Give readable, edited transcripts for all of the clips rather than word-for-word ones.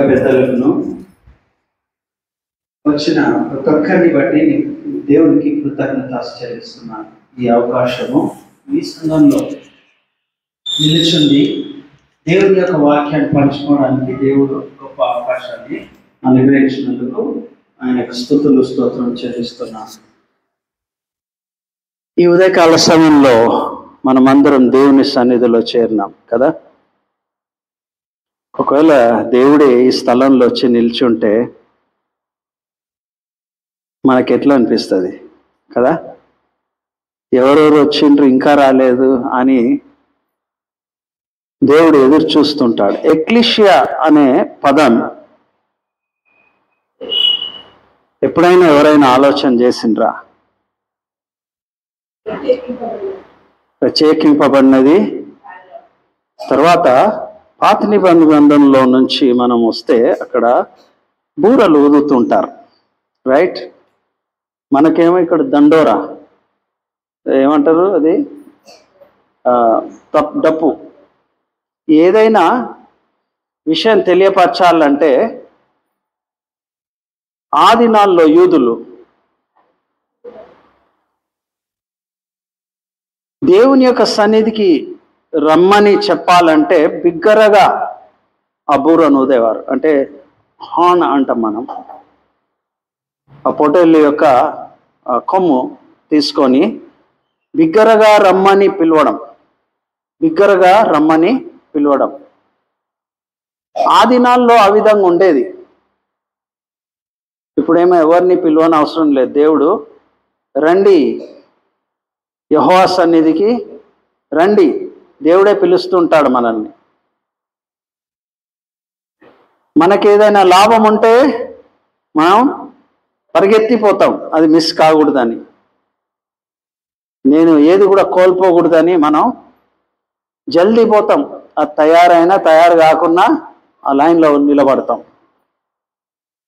పెద్దలను వచ్చిన ప్రతి ఒక్కరిని బట్టి దేవునికి కృతజ్ఞత చెల్లిస్తున్నాను. ఈ అవకాశము ఈ సంఘంలో నిలిచింది దేవుని యొక్క వాక్యాన్ని పంచుకోవడానికి దేవుడు గొప్ప అవకాశాన్ని అనుగ్రహించినందుకు ఆయనకు స్తుతులు స్తోత్రం చెల్లిస్తున్నాను. ఈ ఉదయకాల సమయంలో మనమందరం దేవుని సన్నిధిలో చేరినాం కదా. ఒకవేళ దేవుడే ఈ స్థలంలో వచ్చి నిలిచి ఉంటే మనకి ఎట్లా అనిపిస్తుంది కదా. ఎవరెవరు వచ్చిండ్రు ఇంకా రాలేదు అని దేవుడు ఎదురు చూస్తుంటాడు. ఎక్లీషియా అనే పదం ఎప్పుడైనా ఎవరైనా ఆలోచన చేసిండ్రా? ప్రత్యేకింపబడినది. తర్వాత పాత నిబంధనలో నుంచి మనం వస్తే అక్కడ బూరలు ఊదుతుంటారు, రైట్? మనకేమో ఇక్కడ దండోరా ఏమంటారు, అది డప్పు. ఏదైనా విషయం తెలియపరచాలంటే ఆ దినాల్లో యూదులు దేవుని యొక్క సన్నిధికి రమ్మని చెప్పాలంటే బిగ్గరగా ఆ బూరను ఊదేవారు. అంటే హార్న్ అంటాం మనం. ఆ పొటేలు యొక్క కొమ్ము తీసుకొని బిగ్గరగా రమ్మని పిలవడం, బిగ్గరగా రమ్మని పిలవడం. ఆ దినాల్లో ఆ విధంగా ఉండేది. ఇప్పుడేమో ఎవరిని పిలవని అవసరం లేదు. దేవుడు రండి యెహోవా సన్నిధికి రండి, దేవుడే పిలుస్తుంటాడు మనల్ని. మనకేదైనా లాభం ఉంటే మనం పరిగెత్తిపోతాం, అది మిస్ కాకూడదని. నేను ఏది కూడా కోల్పోకూడదని మనం జల్దీ పోతాం. అది తయారైనా తయారు కాకున్నా ఆ లైన్లో నిలబడతాం.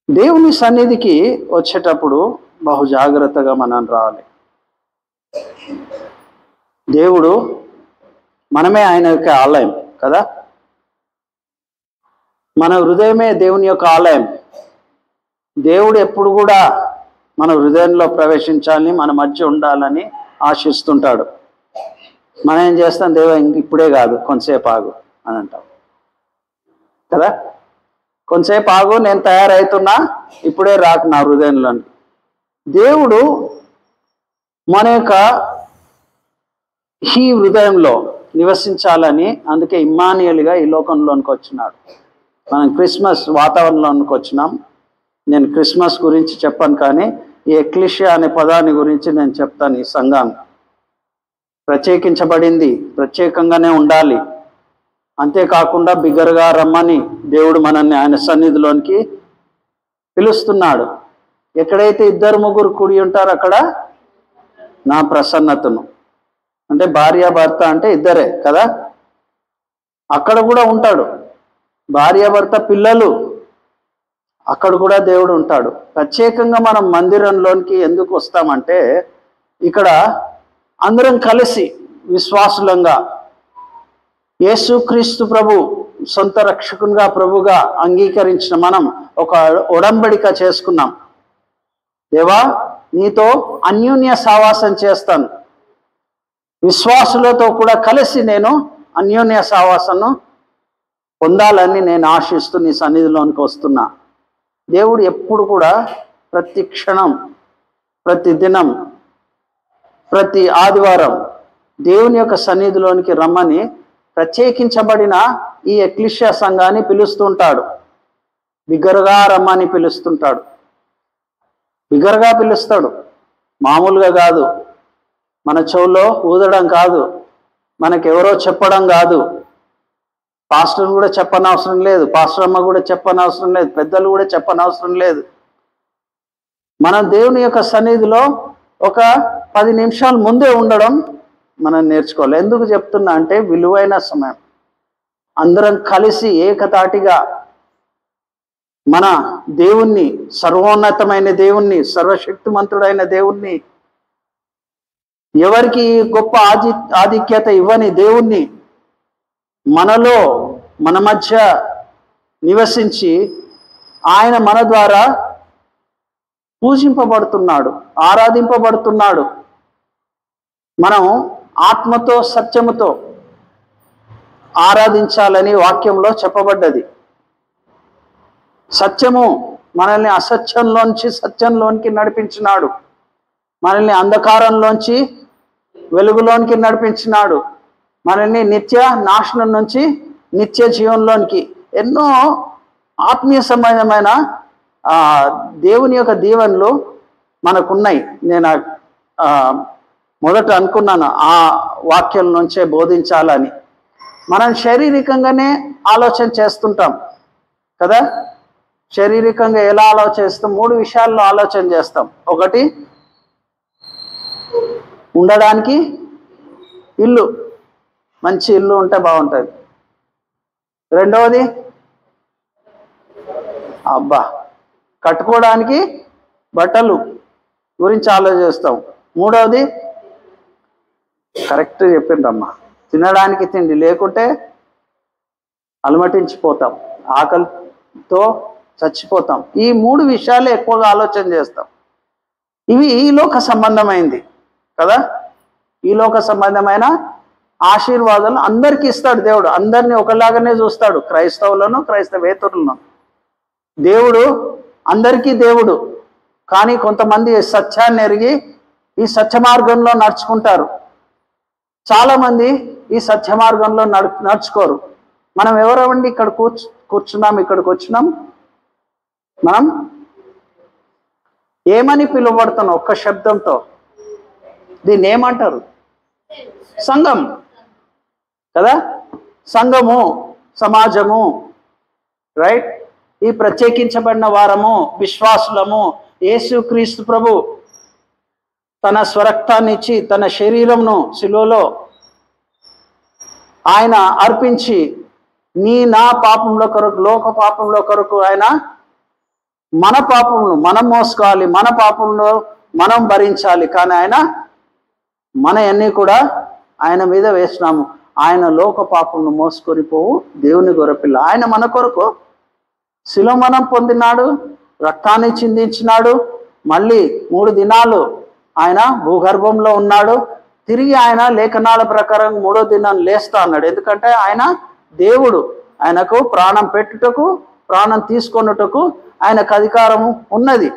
దేవుని సన్నిధికి వచ్చేటప్పుడు బహు జాగ్రత్తగా మనం రావాలి. దేవుడు మనమే ఆయన యొక్క ఆలయం కదా. మన హృదయమే దేవుని యొక్క ఆలయం. దేవుడు ఎప్పుడు కూడా మన హృదయంలో ప్రవేశించాలని, మన మధ్య ఉండాలని ఆశిస్తుంటాడు. మనం ఏం చేస్తాం, దేవా ఇప్పుడే కాదు, కొంతసేపు ఆగు అని అంటాం కదా. కొంతసేపు ఆగు, నేను తయారవుతున్నా, ఇప్పుడే రాకు నా హృదయంలో. దేవుడు మన యొక్క ఈ హృదయంలో నివసించాలని, అందుకే ఇమ్మానుయేలుగా ఈ లోకంలోనికి వచ్చినాడు. మనం క్రిస్మస్ వాతావరణంలోనికి వచ్చినాం. నేను క్రిస్మస్ గురించి చెప్పాను, కానీ ఈ ఎక్లీషియా అనే పదాన్ని గురించి నేను చెప్తాను. ఈ సంఘం ప్రత్యేకించబడింది, ప్రత్యేకంగానే ఉండాలి. అంతేకాకుండా బిగ్గరగా రమ్మని దేవుడు మనల్ని ఆయన సన్నిధిలోనికి పిలుస్తున్నాడు. ఎక్కడైతే 2-3 కూడి ఉంటారో అక్కడ నా ప్రసన్నతను, అంటే భార్య భర్త అంటే ఇద్దరే కదా, అక్కడ కూడా ఉంటాడు. భార్య భర్త పిల్లలు, అక్కడ కూడా దేవుడు ఉంటాడు. ప్రత్యేకంగా మనం మందిరంలోనికి ఎందుకు వస్తామంటే, ఇక్కడ అందరం కలిసి విశ్వాసులంగా యేసుక్రీస్తు ప్రభు సొంత రక్షకునిగా ప్రభుగా అంగీకరించిన మనం ఒక ఒడంబడిక చేసుకున్నాం. దేవా నీతో అన్యోన్య సావాసం చేస్తాను, విశ్వాసులతో కూడా కలిసి నేను అన్యోన్య సావాసను పొందాలని నేను ఆశిస్తూ నీ సన్నిధిలోనికి వస్తున్నా. దేవుడు ఎప్పుడు కూడా ప్రతి క్షణం, ప్రతి దినం, ప్రతి ఆదివారం దేవుని యొక్క సన్నిధిలోనికి రమ్మని ప్రత్యేకించబడిన ఈ ఎక్లీషియా సంఘాన్ని పిలుస్తుంటాడు. బిగ్గరగా రమ్మని పిలుస్తుంటాడు. బిగ్గరగా పిలుస్తాడు, మామూలుగా కాదు. మన చెవులో ఊదడం కాదు, మనకెవరో చెప్పడం కాదు. పాస్టర్ కూడా చెప్పనవసరం లేదు, పాస్టర్ అమ్మ కూడా చెప్పనవసరం లేదు, పెద్దలు కూడా చెప్పనవసరం లేదు. మనం దేవుని యొక్క సన్నిధిలో ఒక 10 నిమిషాలు ముందే ఉండడం మనం నేర్చుకోవాలి. ఎందుకు చెప్తున్నా అంటే, విలువైన సమయం. అందరం కలిసి ఏకతాటిగా మన దేవుణ్ణి, సర్వోన్నతమైన దేవుణ్ణి, సర్వశక్తిమంతుడైన దేవుణ్ణి, ఎవరికి గొప్ప ఆధిక్యత ఇవ్వని దేవుణ్ణి మనలో, మన మధ్య నివసించి ఆయన మన ద్వారా పూజింపబడుతున్నాడు, ఆరాధింపబడుతున్నాడు. మనం ఆత్మతో సత్యముతో ఆరాధించాలని వాక్యంలో చెప్పబడ్డది. సత్యము మనల్ని అసత్యంలోంచి సత్యంలోనికి నడిపించినాడు, మనల్ని అంధకారంలోంచి వెలుగులోనికి నడిపించినాడు, మనల్ని నిత్య నాశనం నుంచి నిత్య జీవంలోనికి. ఎన్నో ఆత్మీయ సంబంధమైన దేవుని యొక్క దీవెనలు మనకున్నాయి. నేను మొదట అనుకున్నాను ఆ వాక్యం నుంచే బోధించాలని. మనం శారీరకంగానే ఆలోచన చేస్తుంటాం కదా. శారీరకంగా ఎలా ఆలోచిస్తాం? 3 విషయాల్లో ఆలోచన చేస్తాం. ఒకటి, ఉండడానికి ఇల్లు, మంచి ఇల్లు ఉంటే బాగుంటుంది. రెండవది, కట్టుకోవడానికి బట్టలు గురించి ఆలోచిస్తాం. మూడవది, కరెక్ట్ చెప్పిండ్రమ్మా, తినడానికి తిండి లేకుంటే అలమటించిపోతాం, ఆకలితో చచ్చిపోతాం. ఈ 3 విషయాలు ఎక్కువగా ఆలోచన చేస్తాం. ఇవి ఈ లోక సంబంధమైంది కదా. ఈ లోక సంబంధమైన ఆశీర్వాదాలు అందరికీ ఇస్తాడు దేవుడు. అందరినీ ఒకలాగానే చూస్తాడు, క్రైస్తవులను క్రైస్తవేతరులను. దేవుడు అందరికీ దేవుడు. కానీ కొంతమంది సత్యాన్ని ఎరిగి ఈ సత్య మార్గంలో నడుచుకుంటారు. చాలామంది ఈ సత్య మార్గంలో నడుచుకోరు. మనం ఎవరెవండి ఇక్కడ కూర్చున్నాం, ఇక్కడికి వచ్చినాం. మనం ఏమని పిలువబడుతున్నాం? ఒక్క శబ్దంతో దీన్ని ఏమంటారు? సంఘం కదా. సంఘము, సమాజము, రైట్. ఈ ప్రత్యేకించబడిన వారము, విశ్వాసులము. యేసుక్రీస్తు ప్రభు తన స్వరక్తాన్ని ఇచ్చి తన శరీరంను శిలువలో ఆయన అర్పించి నా పాపంలో కొరకు, లోక పాపంలో కొరకు ఆయన మన పాపంలో మనం మోసుకోవాలి, మన పాపంలో మనం భరించాలి. కానీ ఆయన మన అన్నీ కూడా ఆయన మీద వేసినాము. ఆయన లోక పాపంను మోసుకొని పోవు దేవుని గొర్రెపిల్ల. ఆయన మన కొరకు శిలోమరణం పొందినాడు, రక్తాన్ని చిందించినాడు. మళ్ళీ 3 దినాలు ఆయన భూగర్భంలో ఉన్నాడు. తిరిగి ఆయన లేఖనాల ప్రకారం 3వ దినం లేస్తా అన్నాడు. ఎందుకంటే ఆయన దేవుడు. ఆయనకు ప్రాణం పెట్టుటకు, ప్రాణం తీసుకొనుటకు ఆయనకు అధికారము ఉన్నది.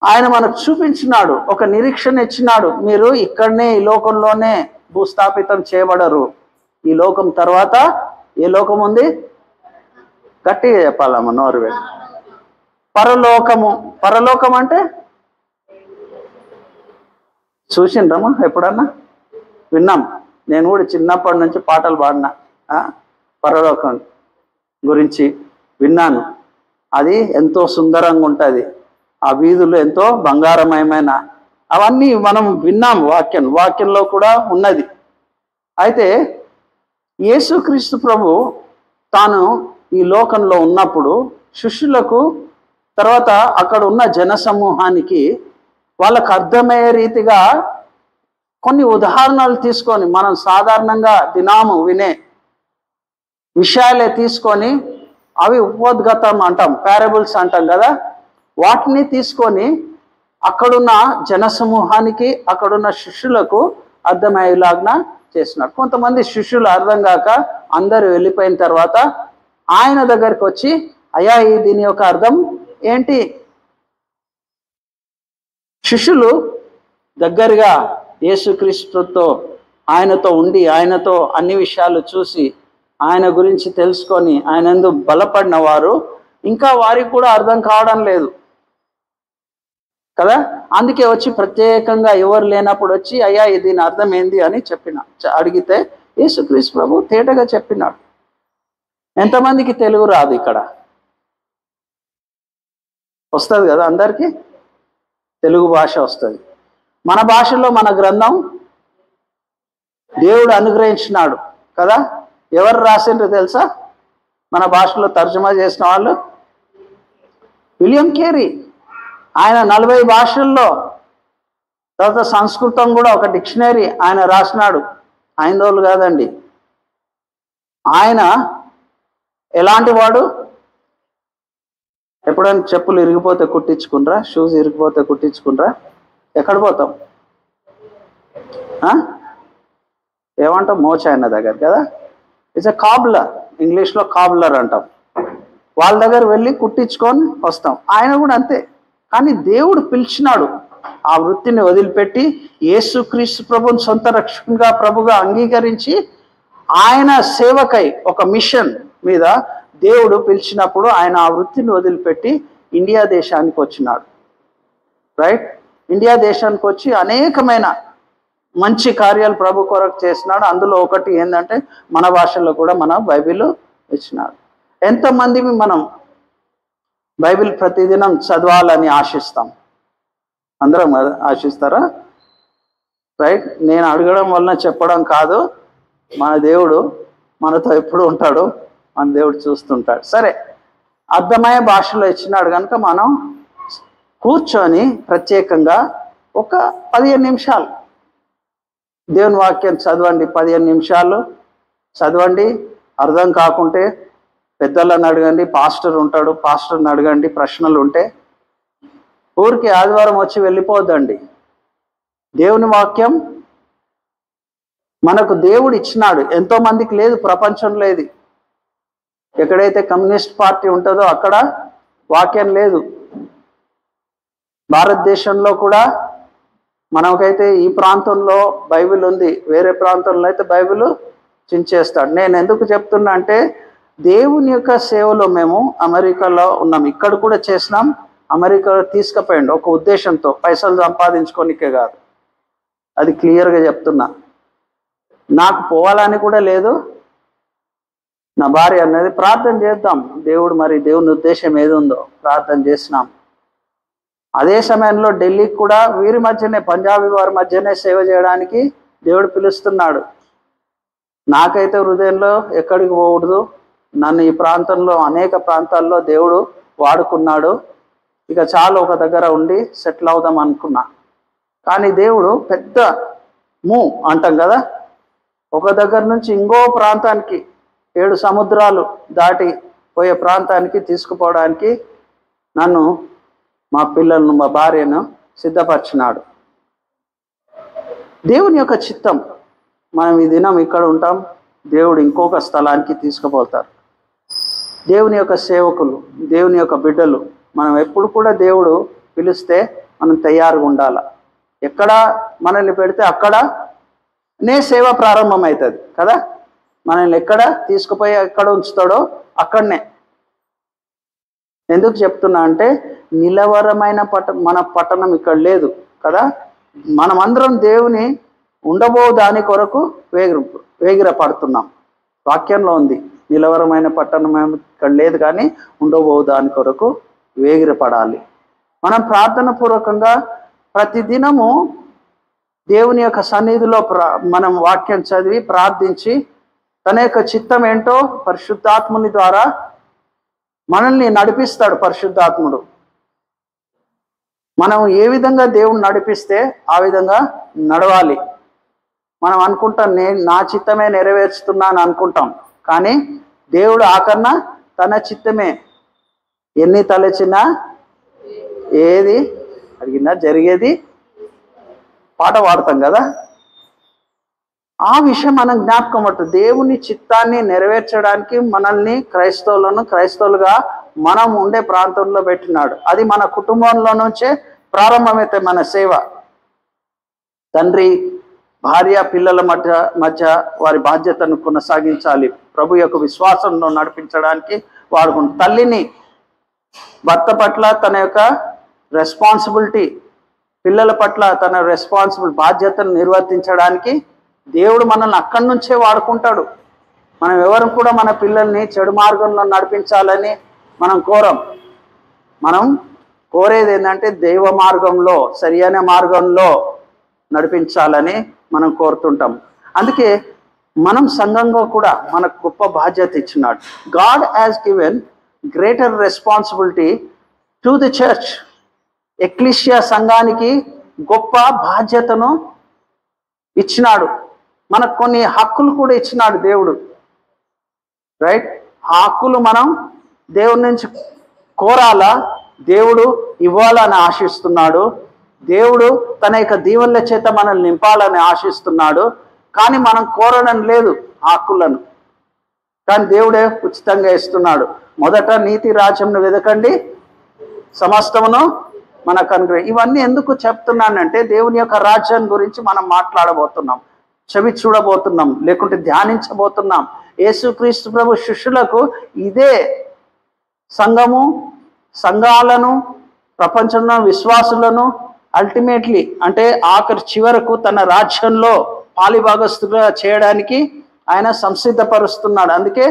ఆయన మనకు చూపించినాడు, ఒక నిరీక్షణ ఇచ్చినాడు. మీరు ఇక్కడనే ఈ లోకంలోనే భూస్థాపితం చేయబడరు. ఈ లోకం తర్వాత ఏ లోకం ఉంది? గట్టిగా చెప్పాలమ్మ, నోరు వెళ్ళి. పరలోకము. పరలోకం అంటే చూసిండ్రమ్మా? ఎప్పుడన్నా విన్నాం. నేను కూడా చిన్నప్పటి నుంచి పాటలు పాడినా, పరలోకం గురించి విన్నాను. అది ఎంతో సుందరంగా ఉంటుంది. ఆ వీధులు ఎంతో బంగారమయమైన, అవన్నీ మనం విన్నాం. వాక్యంలో కూడా ఉన్నది. అయితే యేసుక్రీస్తు ప్రభు తాను ఈ లోకంలో ఉన్నప్పుడు శిష్యులకు, తర్వాత అక్కడ ఉన్న జన సమూహానికి వాళ్ళకు అర్థమయ్యే రీతిగా కొన్ని ఉదాహరణలు తీసుకొని, మనం సాధారణంగా దినాము వినే విషయాలే తీసుకొని, అవి ఉపోద్ఘతం అంటాం, పారబుల్స్ అంటాం కదా, వాటిని తీసుకొని అక్కడున్న జన సమూహానికి, అక్కడున్న శిష్యులకు అర్థమయ్యేలాగా చేసినాడు. కొంతమంది శిష్యులు అర్థం కాక అందరూ వెళ్ళిపోయిన తర్వాత ఆయన దగ్గరికి వచ్చి, అయ్యా దీని యొక్క అర్థం ఏంటి? శిష్యులు దగ్గరగా యేసుక్రీస్తుతో, ఆయనతో ఉండి, ఆయనతో అన్ని విషయాలు చూసి, ఆయన గురించి తెలుసుకొని ఆయనందు బలపడిన వారు ఇంకా వారికి కూడా అర్థం కావడం లేదు కదా. అందుకే వచ్చి ప్రత్యేకంగా ఎవరు లేనప్పుడు వచ్చి, అయ్యా దీని అర్థం ఏంది అని అడిగితే యేసుక్రీస్తు ప్రభు తేటగా చెప్పినాడు. ఎంతమందికి తెలుగు రాదు? ఇక్కడ వస్తుంది కదా, అందరికీ తెలుగు భాష వస్తుంది. మన భాషలో మన గ్రంథం దేవుడు అనుగ్రహించినాడు కదా. ఎవరు రాసిండ్రు తెలుసా? మన భాషలో తర్జుమా చేసిన వాళ్ళు విలియం కేరీ. ఆయన 40 భాషల్లో, తర్వాత సంస్కృతం కూడా ఒక డిక్షనరీ ఆయన రాసినాడు. హైందవులు కాదండి. ఆయన ఎలాంటి వాడు? ఎప్పుడైనా చెప్పులు ఇరిగిపోతే కుట్టించుకుంటారా? షూస్ ఇరిగిపోతే కుట్టించుకుంటారా? ఎక్కడ పోతాం? ఏమంటాం? మోచాయన దగ్గర కదా. ఇట్స్ ఎ కాబ్లర్, ఇంగ్లీష్లో కాబ్లర్ అంటాం. వాళ్ళ దగ్గర వెళ్ళి కుట్టించుకొని వస్తాం. ఆయన కూడా అంతే. కానీ దేవుడు పిలిచినాడు. ఆ వృత్తిని వదిలిపెట్టి యేసుక్రీస్తు ప్రభుని సొంత రక్షకునిగా ప్రభుగా అంగీకరించి ఆయన సేవకై ఒక మిషన్ మీద దేవుడు పిలిచినప్పుడు ఆయన ఆ వృత్తిని వదిలిపెట్టి ఇండియా దేశానికి వచ్చినాడు. రైట్? ఇండియా దేశానికి వచ్చి అనేకమైన మంచి కార్యాలు ప్రభు కొరకు చేసినాడు. అందులో ఒకటి ఏంటంటే మన భాషలో కూడా మన బైబిల్ ఇచ్చినాడు. ఎంతమంది మనం బైబిల్ ప్రతిదినం చదవాలని ఆశిస్తాం? అందరం ఆశిస్తారా? రైట్? నేను అడగడం వలన చెప్పడం కాదు. మన దేవుడు మనతో ఎప్పుడు ఉంటాడు, మన దేవుడు చూస్తుంటాడు. సరే, అర్థమయ్యే భాషలో ఇచ్చినాడు కనుక మనం కూర్చొని ప్రత్యేకంగా ఒక 15 నిమిషాలు దేవుని వాక్యం చదవండి. 15 నిమిషాలు చదవండి. అర్థం కాకుంటే పెద్దలను అడగండి, పాస్టర్ ఉంటాడు, పాస్టర్ని అడగండి. ప్రశ్నలు ఉంటే ఊరికి ఆదివారం వచ్చి వెళ్ళిపోద్దండి. దేవుని వాక్యం మనకు దేవుడు ఇచ్చినాడు. ఎంతో మందికి లేదు ప్రపంచంలో. ఇది ఎక్కడైతే కమ్యూనిస్ట్ పార్టీ ఉంటుందో అక్కడ వాక్యం లేదు. భారతదేశంలో కూడా మనకైతే ఈ ప్రాంతంలో బైబిల్ ఉంది, వేరే ప్రాంతంలో అయితే బైబిల్ చించేస్తాడు. నేను ఎందుకు చెప్తున్నా అంటే దేవుని యొక్క సేవలో మేము అమెరికాలో ఉన్నాం, ఇక్కడ కూడా చేసినాం. అమెరికాలో తీసుకుపోయండి ఒక ఉద్దేశంతో, పైసలు సంపాదించుకోనికే కాదు. అది క్లియర్గా చెప్తున్నా. నాకు పోవాలని కూడా లేదు. నా భార్య అన్నది ప్రార్థన చేద్దాం, దేవుడు మరి దేవుని ఉద్దేశం ఏది ఉందో ప్రార్థన చేసినాం. అదే సమయంలో ఢిల్లీకి కూడా వీరి మధ్యనే, పంజాబీ వారి మధ్యనే సేవ చేయడానికి దేవుడు పిలుస్తున్నాడు. నాకైతే హృదయంలో ఎక్కడికి పోకూడదు. నన్ను ఈ ప్రాంతంలో అనేక ప్రాంతాల్లో దేవుడు వాడుకున్నాడు. ఇక చాలు ఒక దగ్గర ఉండి సెటిల్ అవుదాం అనుకున్నా. కానీ దేవుడు పెద్ద అంటాం కదా, ఒక దగ్గర నుంచి ఇంకో ప్రాంతానికి 7 సముద్రాలు దాటి పోయే ప్రాంతానికి తీసుకుపోవడానికి నన్ను, మా పిల్లలను, మా భార్యను సిద్ధపరిచినాడు. దేవుని యొక్క చిత్తం. మనం ఈ దినం ఇక్కడ ఉంటాం, దేవుడు ఇంకొక స్థలానికి తీసుకుపోతారు. దేవుని యొక్క సేవకులు, దేవుని యొక్క బిడ్డలు, మనం ఎప్పుడు కూడా దేవుడు పిలిస్తే మనం తయారుగా ఉండాల. ఎక్కడ మనల్ని పెడితే అక్కడనే సేవ ప్రారంభమవుతుంది కదా. మనల్ని ఎక్కడ తీసుకుపోయి ఎక్కడ ఉంచుతాడో అక్కడనే. ఎందుకు చెప్తున్నా అంటే నిలవరమైన మన పట్టణం ఇక్కడ లేదు కదా. మనమందరం దేవుని ఉండబో దాని కొరకు వేగిరపడుతున్నాం. వాక్యంలో ఉంది, నిలవరమైన పట్టణం ఇక్కడ లేదు కానీ ఉండబో దాని కొరకు వేగిరపడాలి. మనం ప్రార్థన పూర్వకంగా ప్రతిదినము దేవుని యొక్క సన్నిధిలో మనం వాక్యం చదివి ప్రార్థించి తన యొక్క చిత్తం ఏంటో పరిశుద్ధాత్ముని ద్వారా మనల్ని నడిపిస్తాడు. పరిశుద్ధాత్ముడు మనం ఏ విధంగా దేవుని నడిపిస్తే ఆ విధంగా నడవాలి. మనం అనుకుంటాం నా చిత్తమే నెరవేర్చుతున్నాను అనుకుంటాం, కానీ దేవుడు ఆకరణ తన చిత్తమే. ఎన్ని తలచినా ఏది అడిగినా జరిగేది పాట పాడతాం కదా. ఆ విషయం మనం జ్ఞాపకం పట్టు. దేవుని చిత్తాన్ని నెరవేర్చడానికి మనల్ని క్రైస్తవులుగా మనం ఉండే ప్రాంతంలో పెట్టినాడు. అది మన కుటుంబంలో నుంచే ప్రారంభమైతే మన సేవ. తండ్రి, భార్య, పిల్లల మధ్య వారి బాధ్యతను కొనసాగించాలి. ప్రభు యొక్క విశ్వాసంలో నడిపించడానికి వాడుకుంటాం. తల్లిని, భర్త పట్ల తన యొక్క రెస్పాన్సిబిలిటీ, పిల్లల పట్ల తన బాధ్యతను నిర్వర్తించడానికి దేవుడు మనల్ని అక్కడి నుంచే వాడుకుంటాడు. మనం ఎవరు కూడా మన పిల్లల్ని చెడు మార్గంలో నడిపించాలని మనం కోరం. మనం కోరేది ఏంటంటే దైవ మార్గంలో, సరియైన మార్గంలో నడిపించాలని మనం కోరుతుంటాం. అందుకే మనం సంఘంగా కూడా మనకు గొప్ప బాధ్యత ఇచ్చినాడు. God has given greater responsibility to the church. Ecclesia సంఘానికి గొప్ప బాధ్యతను ఇచ్చినాడు. మనకు కొన్ని హక్కులు కూడా ఇచ్చినాడు దేవుడు. రైట్? ఆ హక్కులు మనం దేవుడి నుంచి కోరాలా, దేవుడు ఇవ్వాలని ఆశిస్తున్నాడు, దేవుడు తన యొక్క దీవెనల చేత మనల్ని నింపాలని ఆశిస్తున్నాడు. కానీ మనం కోరడం లేదు హక్కులను, కానీ దేవుడే ఉచితంగా ఇస్తున్నాడు. మొదట నీతి రాజ్యంను వెదకండి, సమస్తమును మనకు అనుగ్రహం. ఇవన్నీ ఎందుకు చెప్తున్నానంటే దేవుని యొక్క రాజ్యం గురించి మనం మాట్లాడబోతున్నాం, చెవి చూడబోతున్నాం, లేకుంటే ధ్యానించబోతున్నాం. యేసుక్రీస్తు ప్రభు శిష్యులకు ఇదే సంఘాలను, ప్రపంచంలో విశ్వాసులను అల్టిమేట్లీ అంటే ఆఖరి చివరకు తన రాజ్యంలో పాలిభాగస్తుగా చేయడానికి ఆయన సంసిద్ధపరుస్తున్నాడు. అందుకే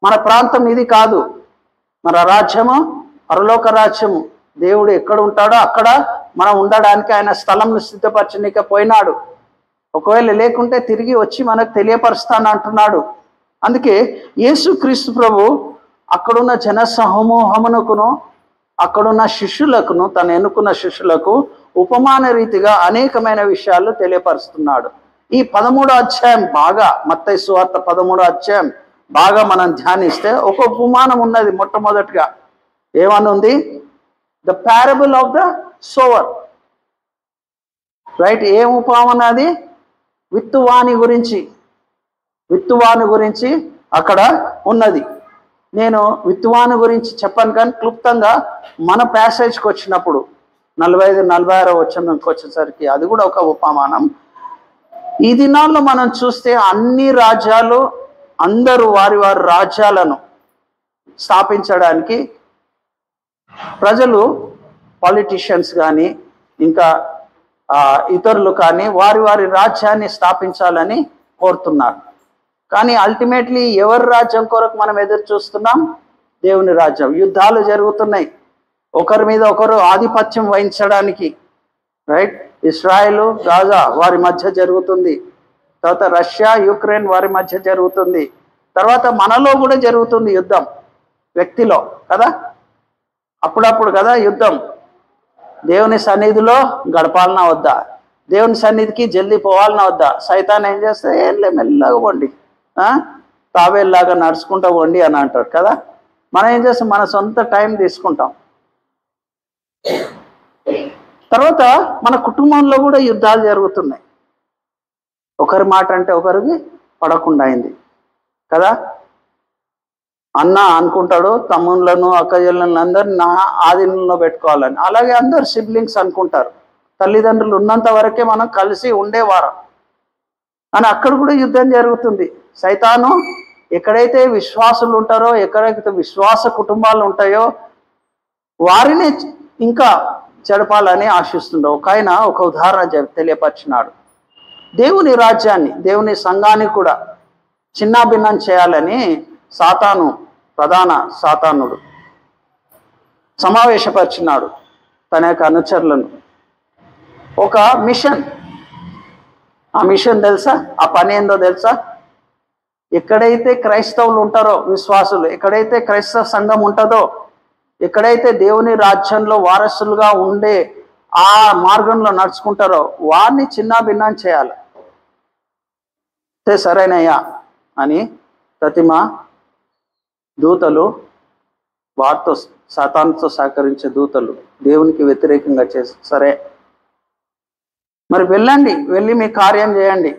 మన ప్రాంతం ఇది కాదు, మన రాజ్యము పరలోక రాజ్యము. దేవుడు ఎక్కడ ఉంటాడో అక్కడ మనం ఉండడానికి ఆయన స్థలంను సిద్ధపరచనికపోయినాడు. ఒకవేళ లేకుంటే తిరిగి వచ్చి మనకు తెలియపరుస్తాను అంటున్నాడు. అందుకే యేసుక్రీస్తు ప్రభు అక్కడున్న జన సమూహమునకును అక్కడున్న శిష్యులకును, తను ఎన్నుకున్న శిష్యులకు ఉపమాన రీతిగా అనేకమైన విషయాలు తెలియపరుస్తున్నాడు. ఈ 13వ అధ్యాయం బాగా, మత్తయి సువార్త 13వ అధ్యాయం బాగా మనం ధ్యానిస్తే ఒక ఉపమానం ఉన్నది. మొట్టమొదటిగా ఏమని ఉంది? The parable of the sour. Right? ఏం ఉపమానం అది? విత్తువాని గురించి అక్కడ ఉన్నది. నేను విత్తువాని గురించి చెప్పాను, కానీ క్లుప్తంగా మన ప్యాసేజ్కి వచ్చినప్పుడు 45-46 వచనంకి వచ్చేసరికి అది కూడా ఒక ఉపమానం. ఈ దినాల్లో మనం చూస్తే అన్ని రాజ్యాలు అందరూ వారి వారి రాజ్యాలను స్థాపించడానికి ప్రజలు, పాలిటీషియన్స్ కానీ ఇంకా ఇతరులు కానీ వారి వారి రాజ్యాన్ని స్థాపించాలని కోరుతున్నారు. కానీ అల్టిమేట్లీ ఎవరి రాజ్యం కొరకు మనం ఎదురు చూస్తున్నాం? దేవుని రాజ్యం. యుద్ధాలు జరుగుతున్నాయి, ఒకరి మీద ఒకరు ఆధిపత్యం వహించడానికి. రైట్? ఇస్రాయేలు గాజా వారి మధ్య జరుగుతుంది, తర్వాత రష్యా యుక్రెయిన్ వారి మధ్య జరుగుతుంది, తర్వాత మనలో కూడా జరుగుతుంది యుద్ధం, వ్యక్తిలో కదా, అప్పుడప్పుడు కదా యుద్ధం. దేవుని సన్నిధిలో గడపాలన్నా వద్దా? దేవుని సన్నిధికి జల్దీ పోవాలన్నా వద్దా? సైతాన్ ఏం చేస్తే ఏం లే మెల్లగా పోండి, తావేలాగా నడుచుకుంటా పోండి అని అంటాడు కదా. మనం ఏం చేస్తాం? మన సొంత టైం తీసుకుంటాం. తర్వాత మన కుటుంబంలో కూడా యుద్ధాలు జరుగుతున్నాయి, ఒకరి మాట అంటే ఒకరికి పడకుండా అయింది కదా. అన్న అనుకుంటాడు తమ్ముళ్ళను అక్కజల్లను అందరు నా ఆధీనంలో పెట్టుకోవాలని, అలాగే అందరు సిబ్లింగ్స్ అనుకుంటారు తల్లిదండ్రులు ఉన్నంత వరకే మనం కలిసి ఉండేవారం అని. అక్కడ కూడా యుద్ధం జరుగుతుంది. సైతాను ఎక్కడైతే విశ్వాసులు ఉంటారో, ఎక్కడైతే విశ్వాస కుటుంబాలు ఉంటాయో వారిని ఇంకా చెడపాలని ఆశిస్తుండవు. ఒక ఆయన ఒక ఉదాహరణ తెలియపరిచినాడు. దేవుని రాజ్యాన్ని, దేవుని సంఘాన్ని కూడా చిన్నాభిన్నం చేయాలని ప్రధాన సాతానుడు సమావేశపరిచినాడు తన యొక్క అనుచరులను. ఒక మిషన్, ఆ మిషన్ తెలుసా? ఆ పని ఏందో తెలుసా? ఎక్కడైతే క్రైస్తవులు ఉంటారో, విశ్వాసులు ఎక్కడైతే క్రైస్తవ సంఘం ఉంటుందో, ఎక్కడైతే దేవుని రాజ్యంలో వారసులుగా ఉండే ఆ మార్గంలో నడుచుకుంటారో వారిని చిన్నాభిన్నం చేయాలి. సరేనయ్యా అని ప్రతిమ దూతలు, వారితో సాతానుతో సహకరించే దూతలు దేవునికి వ్యతిరేకంగా చేసి, సరే మరి వెళ్ళండి, వెళ్ళి మీ కార్యం చేయండి.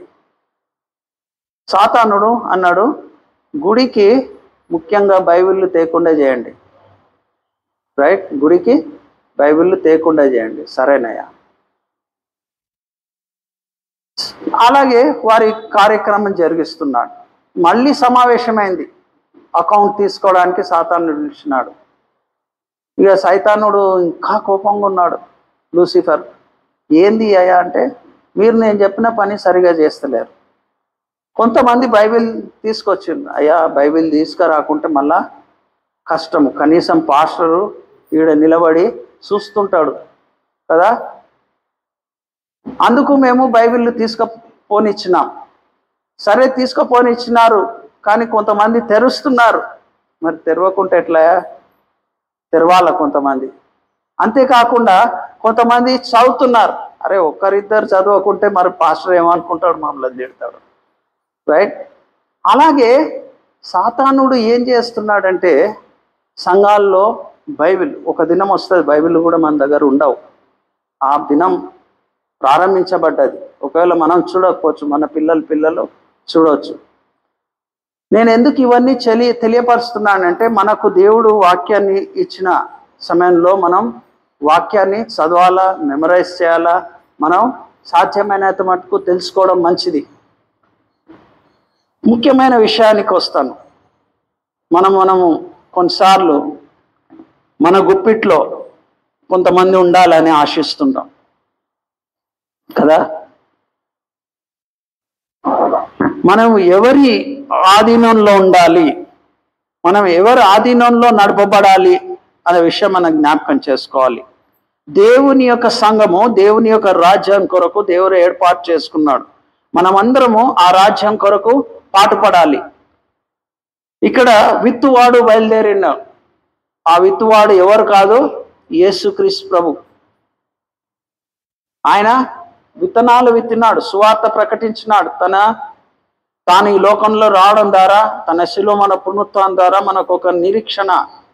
సాతానుడు అన్నాడు, గుడికి ముఖ్యంగా బైబిళ్ళు తేకుండా చేయండి. రైట్? గుడికి బైబిళ్ళు తేకుండా చేయండి. సరేనయ్యా. అలాగే వారి కార్యక్రమం జరిగిస్తున్నాడు. మళ్ళీ సమావేశమైంది, అకౌంట్ తీసుకోవడానికి సాతానుడు నిలిచినాడు. ఇక సైతానుడు ఇంకా కోపంగా ఉన్నాడు. లూసిఫర్, ఏంది అయ్యా అంటే, మీరు నేను చెప్పిన పని సరిగా చేస్తలేరు. కొంతమంది బైబిల్ తీసుకొచ్చింది, అయ్యా బైబిల్ తీసుకురాకుంటే మళ్ళా కష్టము, కనీసం పాస్టరు ఈడ నిలబడి చూస్తుంటాడు కదా, అందుకు మేము బైబిల్ తీసుకుపోనిచ్చినాం. సరే తీసుకుపోనిచ్చినారు, కానీ కొంతమంది తెరుస్తున్నారు. మరి తెరవకుంటే ఎట్లా? తెరవాల కొంతమంది. అంతేకాకుండా కొంతమంది చదువుతున్నారు. అరే ఒక్కరిద్దరు చదవకుంటే మరి పాస్టర్ ఏమనుకుంటాడు, మమ్మల్ని తిడతాడు. రైట్? అలాగే సాతానుడు ఏం చేస్తున్నాడంటే, సంఘాల్లో బైబిల్ ఒక దినం వస్తుంది, బైబిల్ కూడా మన దగ్గర ఉండవు. ఆ దినం ప్రారంభించబడ్డది. ఒకవేళ మనం చూడకపోవచ్చు, మన పిల్లలు చూడవచ్చు. నేను ఎందుకు ఇవన్నీ తెలియపరుస్తున్నానంటే, మనకు దేవుడు వాక్యాన్ని ఇచ్చిన సమయంలో మనం వాక్యాన్ని చదవాలా, మెమరైజ్ చేయాలా, మనం సాధ్యమైనంత మటుకు తెలుసుకోవడం మంచిది. ముఖ్యమైన విషయానికి వస్తాను. మనము కొన్నిసార్లు మన గుప్పిట్లో కొంతమంది ఉండాలని ఆశిస్తుంటాం కదా. మనం ఎవరి ఆధీనంలో ఉండాలి, మనం ఎవరి ఆధీనంలో నడపబడాలి అనే విషయం మనం జ్ఞాపకం చేసుకోవాలి. దేవుని యొక్క సంఘము, దేవుని యొక్క రాజ్యం కొరకు దేవుడు ఏర్పాటు చేసుకున్నాడు. మనమందరము ఆ రాజ్యం కొరకు పాటుపడాలి. ఇక్కడ విత్తువాడు బయలుదేరిన ఆ విత్తువాడు ఎవరు కాదు, యేసుక్రీస్తు ప్రభు. ఆయన విత్తనాలు విత్తినాడు, సువార్త ప్రకటించినాడు. తాను ఈ లోకంలో రావడం ద్వారా, తన శిలువ మన పునరుత్థానం ద్వారా మనకు ఒక నిరీక్షణ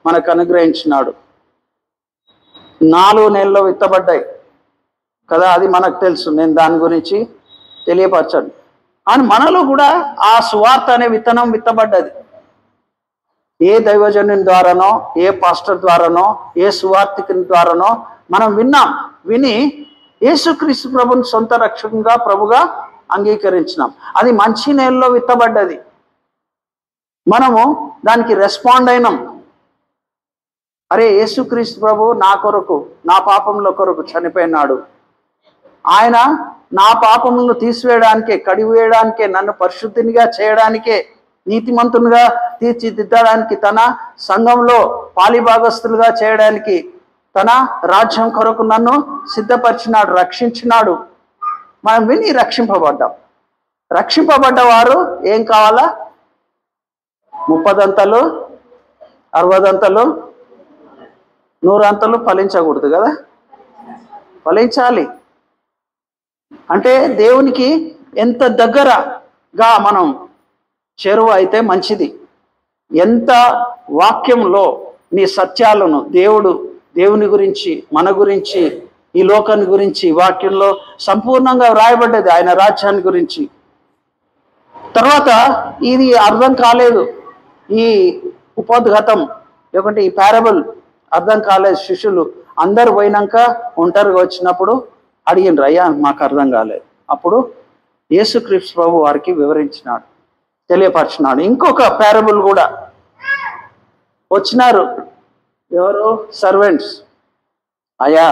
మనకు అనుగ్రహించినాడు. 4 నెలల్లో విత్తబడ్డాయి కదా, అది మనకు తెలుసు. నేను దాని గురించి తెలియపరచను. అని మనలో కూడా ఆ సువార్త అనే విత్తనం విత్తబడ్డది. ఏ దైవజనుని ద్వారానో, ఏ పాస్టర్ ద్వారానో, ఏ సువార్తికుని ద్వారానో మనం విని యేసుక్రీస్తు ప్రభుని సొంత రక్షకునిగా ప్రభుగా అంగీకరించినాం. అది మంచి నేలలో విత్తబడ్డది. మనము దానికి రెస్పాండ్ అయినాం. అరే, యేసుక్రీస్తు ప్రభు నా కొరకు, నా పాపముల కొరకు చనిపోయినాడు. ఆయన నా పాపములను తీసివేయడానికే, కడిగివేయడానికే, నన్ను పరిశుద్ధినిగా చేయడానికే, నీతిమంతునిగా తీర్చిదిద్దడానికి, తన సంఘంలో పాలిభాగస్తులుగా చేయడానికి, తన రాజ్యం కొరకు నన్ను సిద్ధపరిచినాడు, రక్షించినాడు. మనం విని రక్షింపబడ్డాం. రక్షింపబడ్డవారు ఏం కావాలా? 30 అంతలు, 60 అంతలు, 100 అంతలు ఫలించకూడదు కదా, ఫలించాలి. అంటే దేవునికి ఎంత దగ్గరగా మనం చేరువ అయితే మంచిది. ఎంత వాక్యంలో నీ సత్యాలను దేవుని గురించి, మన గురించి, ఈ లోకాన్ని గురించి వాక్యంలో సంపూర్ణంగా వ్రాయబడ్డది, ఆయన రాజ్యాన్ని గురించి. తర్వాత ఇది అర్థం కాలేదు, ఈ ఉపోద్ఘాతం లేకుంటే ఈ పారబుల్ అర్థం కాలేదు. శిష్యులు అందరు పోయినాక ఒంటరిగా వచ్చినప్పుడు అడిగినరు, అయ్యా మాకు అర్థం కాలేదు. అప్పుడు యేసుక్రీస్తు ప్రభు వారికి వివరించినాడు, తెలియపరిచినాడు. ఇంకొక పారబుల్ కూడా వచ్చినారు. ఎవరు? సర్వెంట్స్. అయ్యా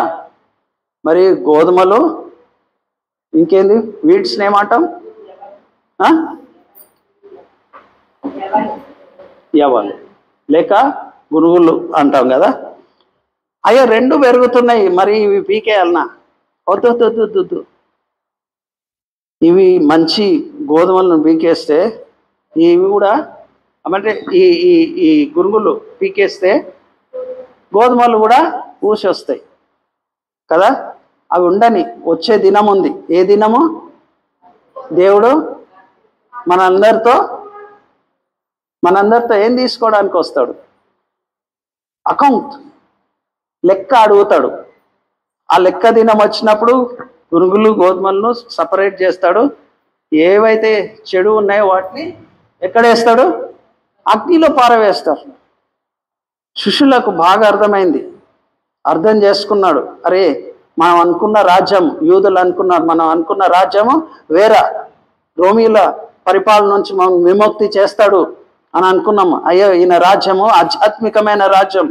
మరి గోధుమలు, ఇంకేంది, వీడ్స్ని ఏమంటాం? యవలు లేక గురుగులు అంటాం కదా. అయ్యా 2 పెరుగుతున్నాయి, మరి ఇవి పీకేయాలనా? వద్దు, ఇవి మంచి గోధుమలను పీకేస్తే, ఇవి కూడా అంటే ఈ గురుగులు పీకేస్తే గోధుమలు కూడా ఊసి వస్తాయి కదా. అవి ఉండని, వచ్చే దినం ఉంది. ఏ దినము? దేవుడు మనందరితో ఏం తీసుకోవడానికి వస్తాడు? అకౌంట్, లెక్క అడుగుతాడు. ఆ లెక్క దినం వచ్చినప్పుడు గురుగులు గోధుమలను సపరేట్ చేస్తాడు. ఏవైతే చెడు ఉన్నాయో వాటిని ఎక్కడేస్తాడు? అగ్నిలో పారవేస్తారు. శిష్యులకు బాగా అర్థమైంది, అర్థం చేసుకున్నాడు. అరే, మనం అనుకున్న రాజ్యం, యూదులు అనుకున్నారు, మనం అనుకున్న రాజ్యము వేరే, రోమీల పరిపాలన నుంచి మనం విముక్తి చేస్తాడు అని అనుకున్నాము. అయ్యో, ఈయన రాజ్యము ఆధ్యాత్మికమైన రాజ్యం.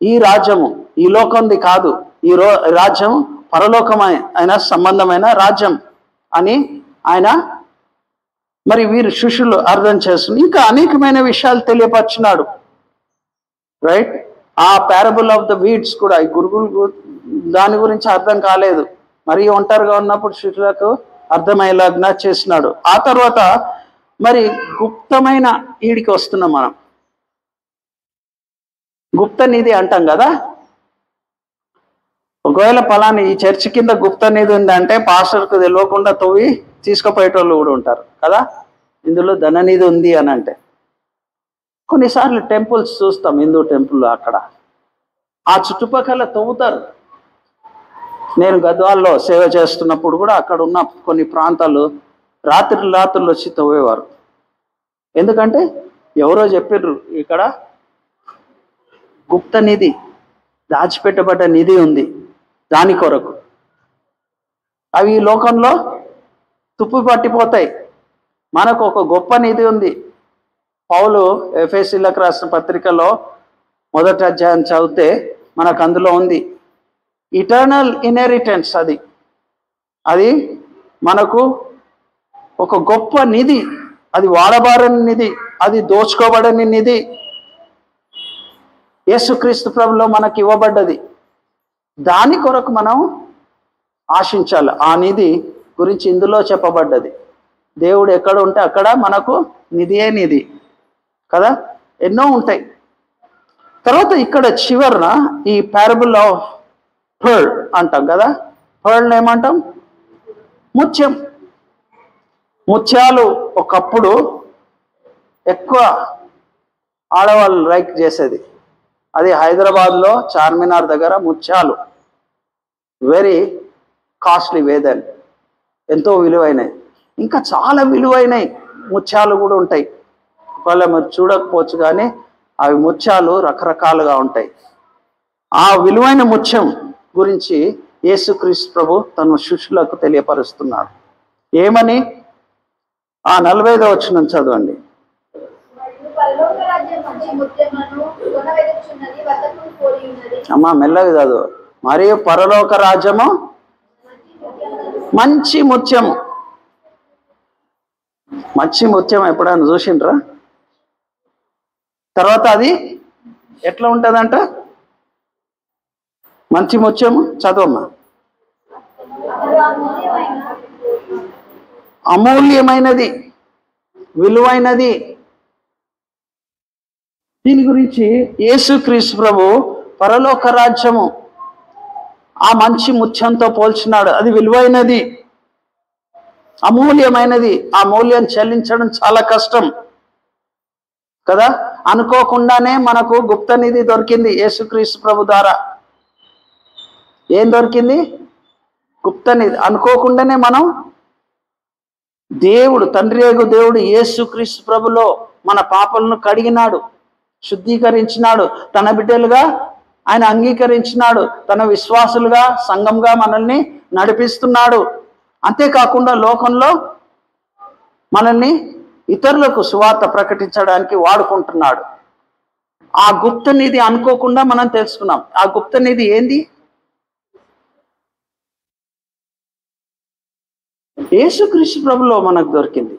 ఈ రాజ్యము ఈ లోకంది కాదు, ఈ రాజ్యం పరలోకమైన సంబంధమైన రాజ్యం అని ఆయన మరి వీరు శిష్యులు అర్థం చేస్తున్నారు. ఇంకా అనేకమైన విషయాలు తెలియపరిచినాడు. రైట్. ఆ పారబుల్ ఆఫ్ ద వీడ్స్ కూడా, ఈ గురుగులు దాని గురించి అర్థం కాలేదు. మరి ఒంటరిగా ఉన్నప్పుడు శిష్యులకు అర్థమయ్యేలాగా చేసినాడు. ఆ తర్వాత మరి గుప్తమైన ఈడికి వస్తున్నాం మనం. గుప్త నిధి అంటాం కదా. ఒకవేళ పలాని ఈ చర్చి కింద గుప్త నిధి ఉందంటే పాస్టర్కు తెలియకుండా తవ్వి తీసుకుపోయేటోళ్ళు కూడా ఉంటారు కదా. ఇందులో ధననిధి ఉంది అని అంటే కొన్నిసార్లు టెంపుల్స్ చూస్తాం, హిందూ టెంపుల్, అక్కడ ఆ చుట్టుపక్కల తవ్వుతారు. నేను గద్వాల్లో సేవ చేస్తున్నప్పుడు కూడా అక్కడ ఉన్న కొన్ని ప్రాంతాలు రాత్రులు వచ్చి తవ్వేవారు. ఎందుకంటే ఎవరో చెప్పారు ఇక్కడ గుప్త నిధి, దాచిపెట్టబడ్డ నిధి ఉంది, దాని కొరకు. అవి ఈ లోకంలో తుప్పు పట్టిపోతాయి. మనకు ఒక గొప్ప నిధి ఉంది. పౌలు ఎఫెసీలకు రాసిన పత్రికలో 1వ అధ్యాయం చదివితే మనకు అందులో ఉంది ఇటర్నల్ ఇన్హెరిటెన్స్. అది మనకు ఒక గొప్ప నిధి, అది వాడబారని నిధి, అది దోచుకోబడని నిధి. యేసుక్రీస్తు ప్రభులో మనకి ఇవ్వబడ్డది. దాని కొరకు మనం ఆశించాలి. ఆ నిధి గురించి ఇందులో చెప్పబడ్డది. దేవుడు ఎక్కడ ఉంటే అక్కడ మనకు నిధియే నిధి కదా, ఎన్నో ఉంటాయి. తర్వాత ఇక్కడ చివరన ఈ పారబుల్ ఆఫ్ పర్ల్ అంటాం కదా. పర్ల్ని ఏమంటాం? ముత్యం. ముత్యాలు ఒకప్పుడు ఎక్కువ ఆడవాళ్ళు లైక్ చేసేది. అది హైదరాబాద్లో చార్మినార్ దగ్గర ముత్యాలు వెరీ కాస్ట్లీ, వేదన్ ఎంతో విలువైనవి. ఇంకా చాలా విలువైనవి ముత్యాలు కూడా ఉంటాయి. ఒకవేళ మీరు చూడకపోవచ్చు, కానీ అవి ముత్యాలు రకరకాలుగా ఉంటాయి. ఆ విలువైన ముత్యం గురించి యేసుక్రీస్తు ప్రభు తన శిష్యులకు తెలియపరుస్తున్నాడు. ఏమని? ఆ 45వ వచనం చదవండి. అమ్మా మెల్లగా చదువు. మరియు పరలోక రాజ్యము మంచి ముత్యము. మంచి ముత్యం ఎప్పుడైనా చూసిండ్రా? తర్వాత అది ఎట్లా ఉంటుందంట? మంచి ముత్యము చదవమ్మా. అమూల్యమైనది, విలువైనది. దీని గురించి యేసుక్రీస్తు ప్రభు పరలోక రాజ్యము ఆ మంచి ముత్యంతో పోల్చినాడు. అది విలువైనది, అమూల్యమైనది. ఆ మూల్యం చెల్లించడం చాలా కష్టం కదా. అనుకోకుండానే మనకు గుప్త నిధి దొరికింది యేసుక్రీస్తు ప్రభు ద్వారా. ఏం దొరికింది? గుప్త నిధి. అనుకోకుండానే మనం దేవుడు, తండ్రి యొక్క దేవుడు యేసుక్రీస్తు ప్రభులో మన పాపలను కడిగినాడు, శుద్ధీకరించినాడు, తన బిడ్డలుగా ఆయన అంగీకరించినాడు, తన విశ్వాసులుగా సంఘంగా మనల్ని నడిపిస్తున్నాడు. అంతేకాకుండా లోకంలో మనల్ని ఇతరులకు సువార్త ప్రకటించడానికి వాడుకుంటున్నాడు. ఆ గుప్త నిధి అనుకోకుండా మనం తెలుసుకున్నాం. ఆ గుప్త నిధి ఏంది? యేసుక్రీస్తు ప్రభులో మనకు దొరికింది.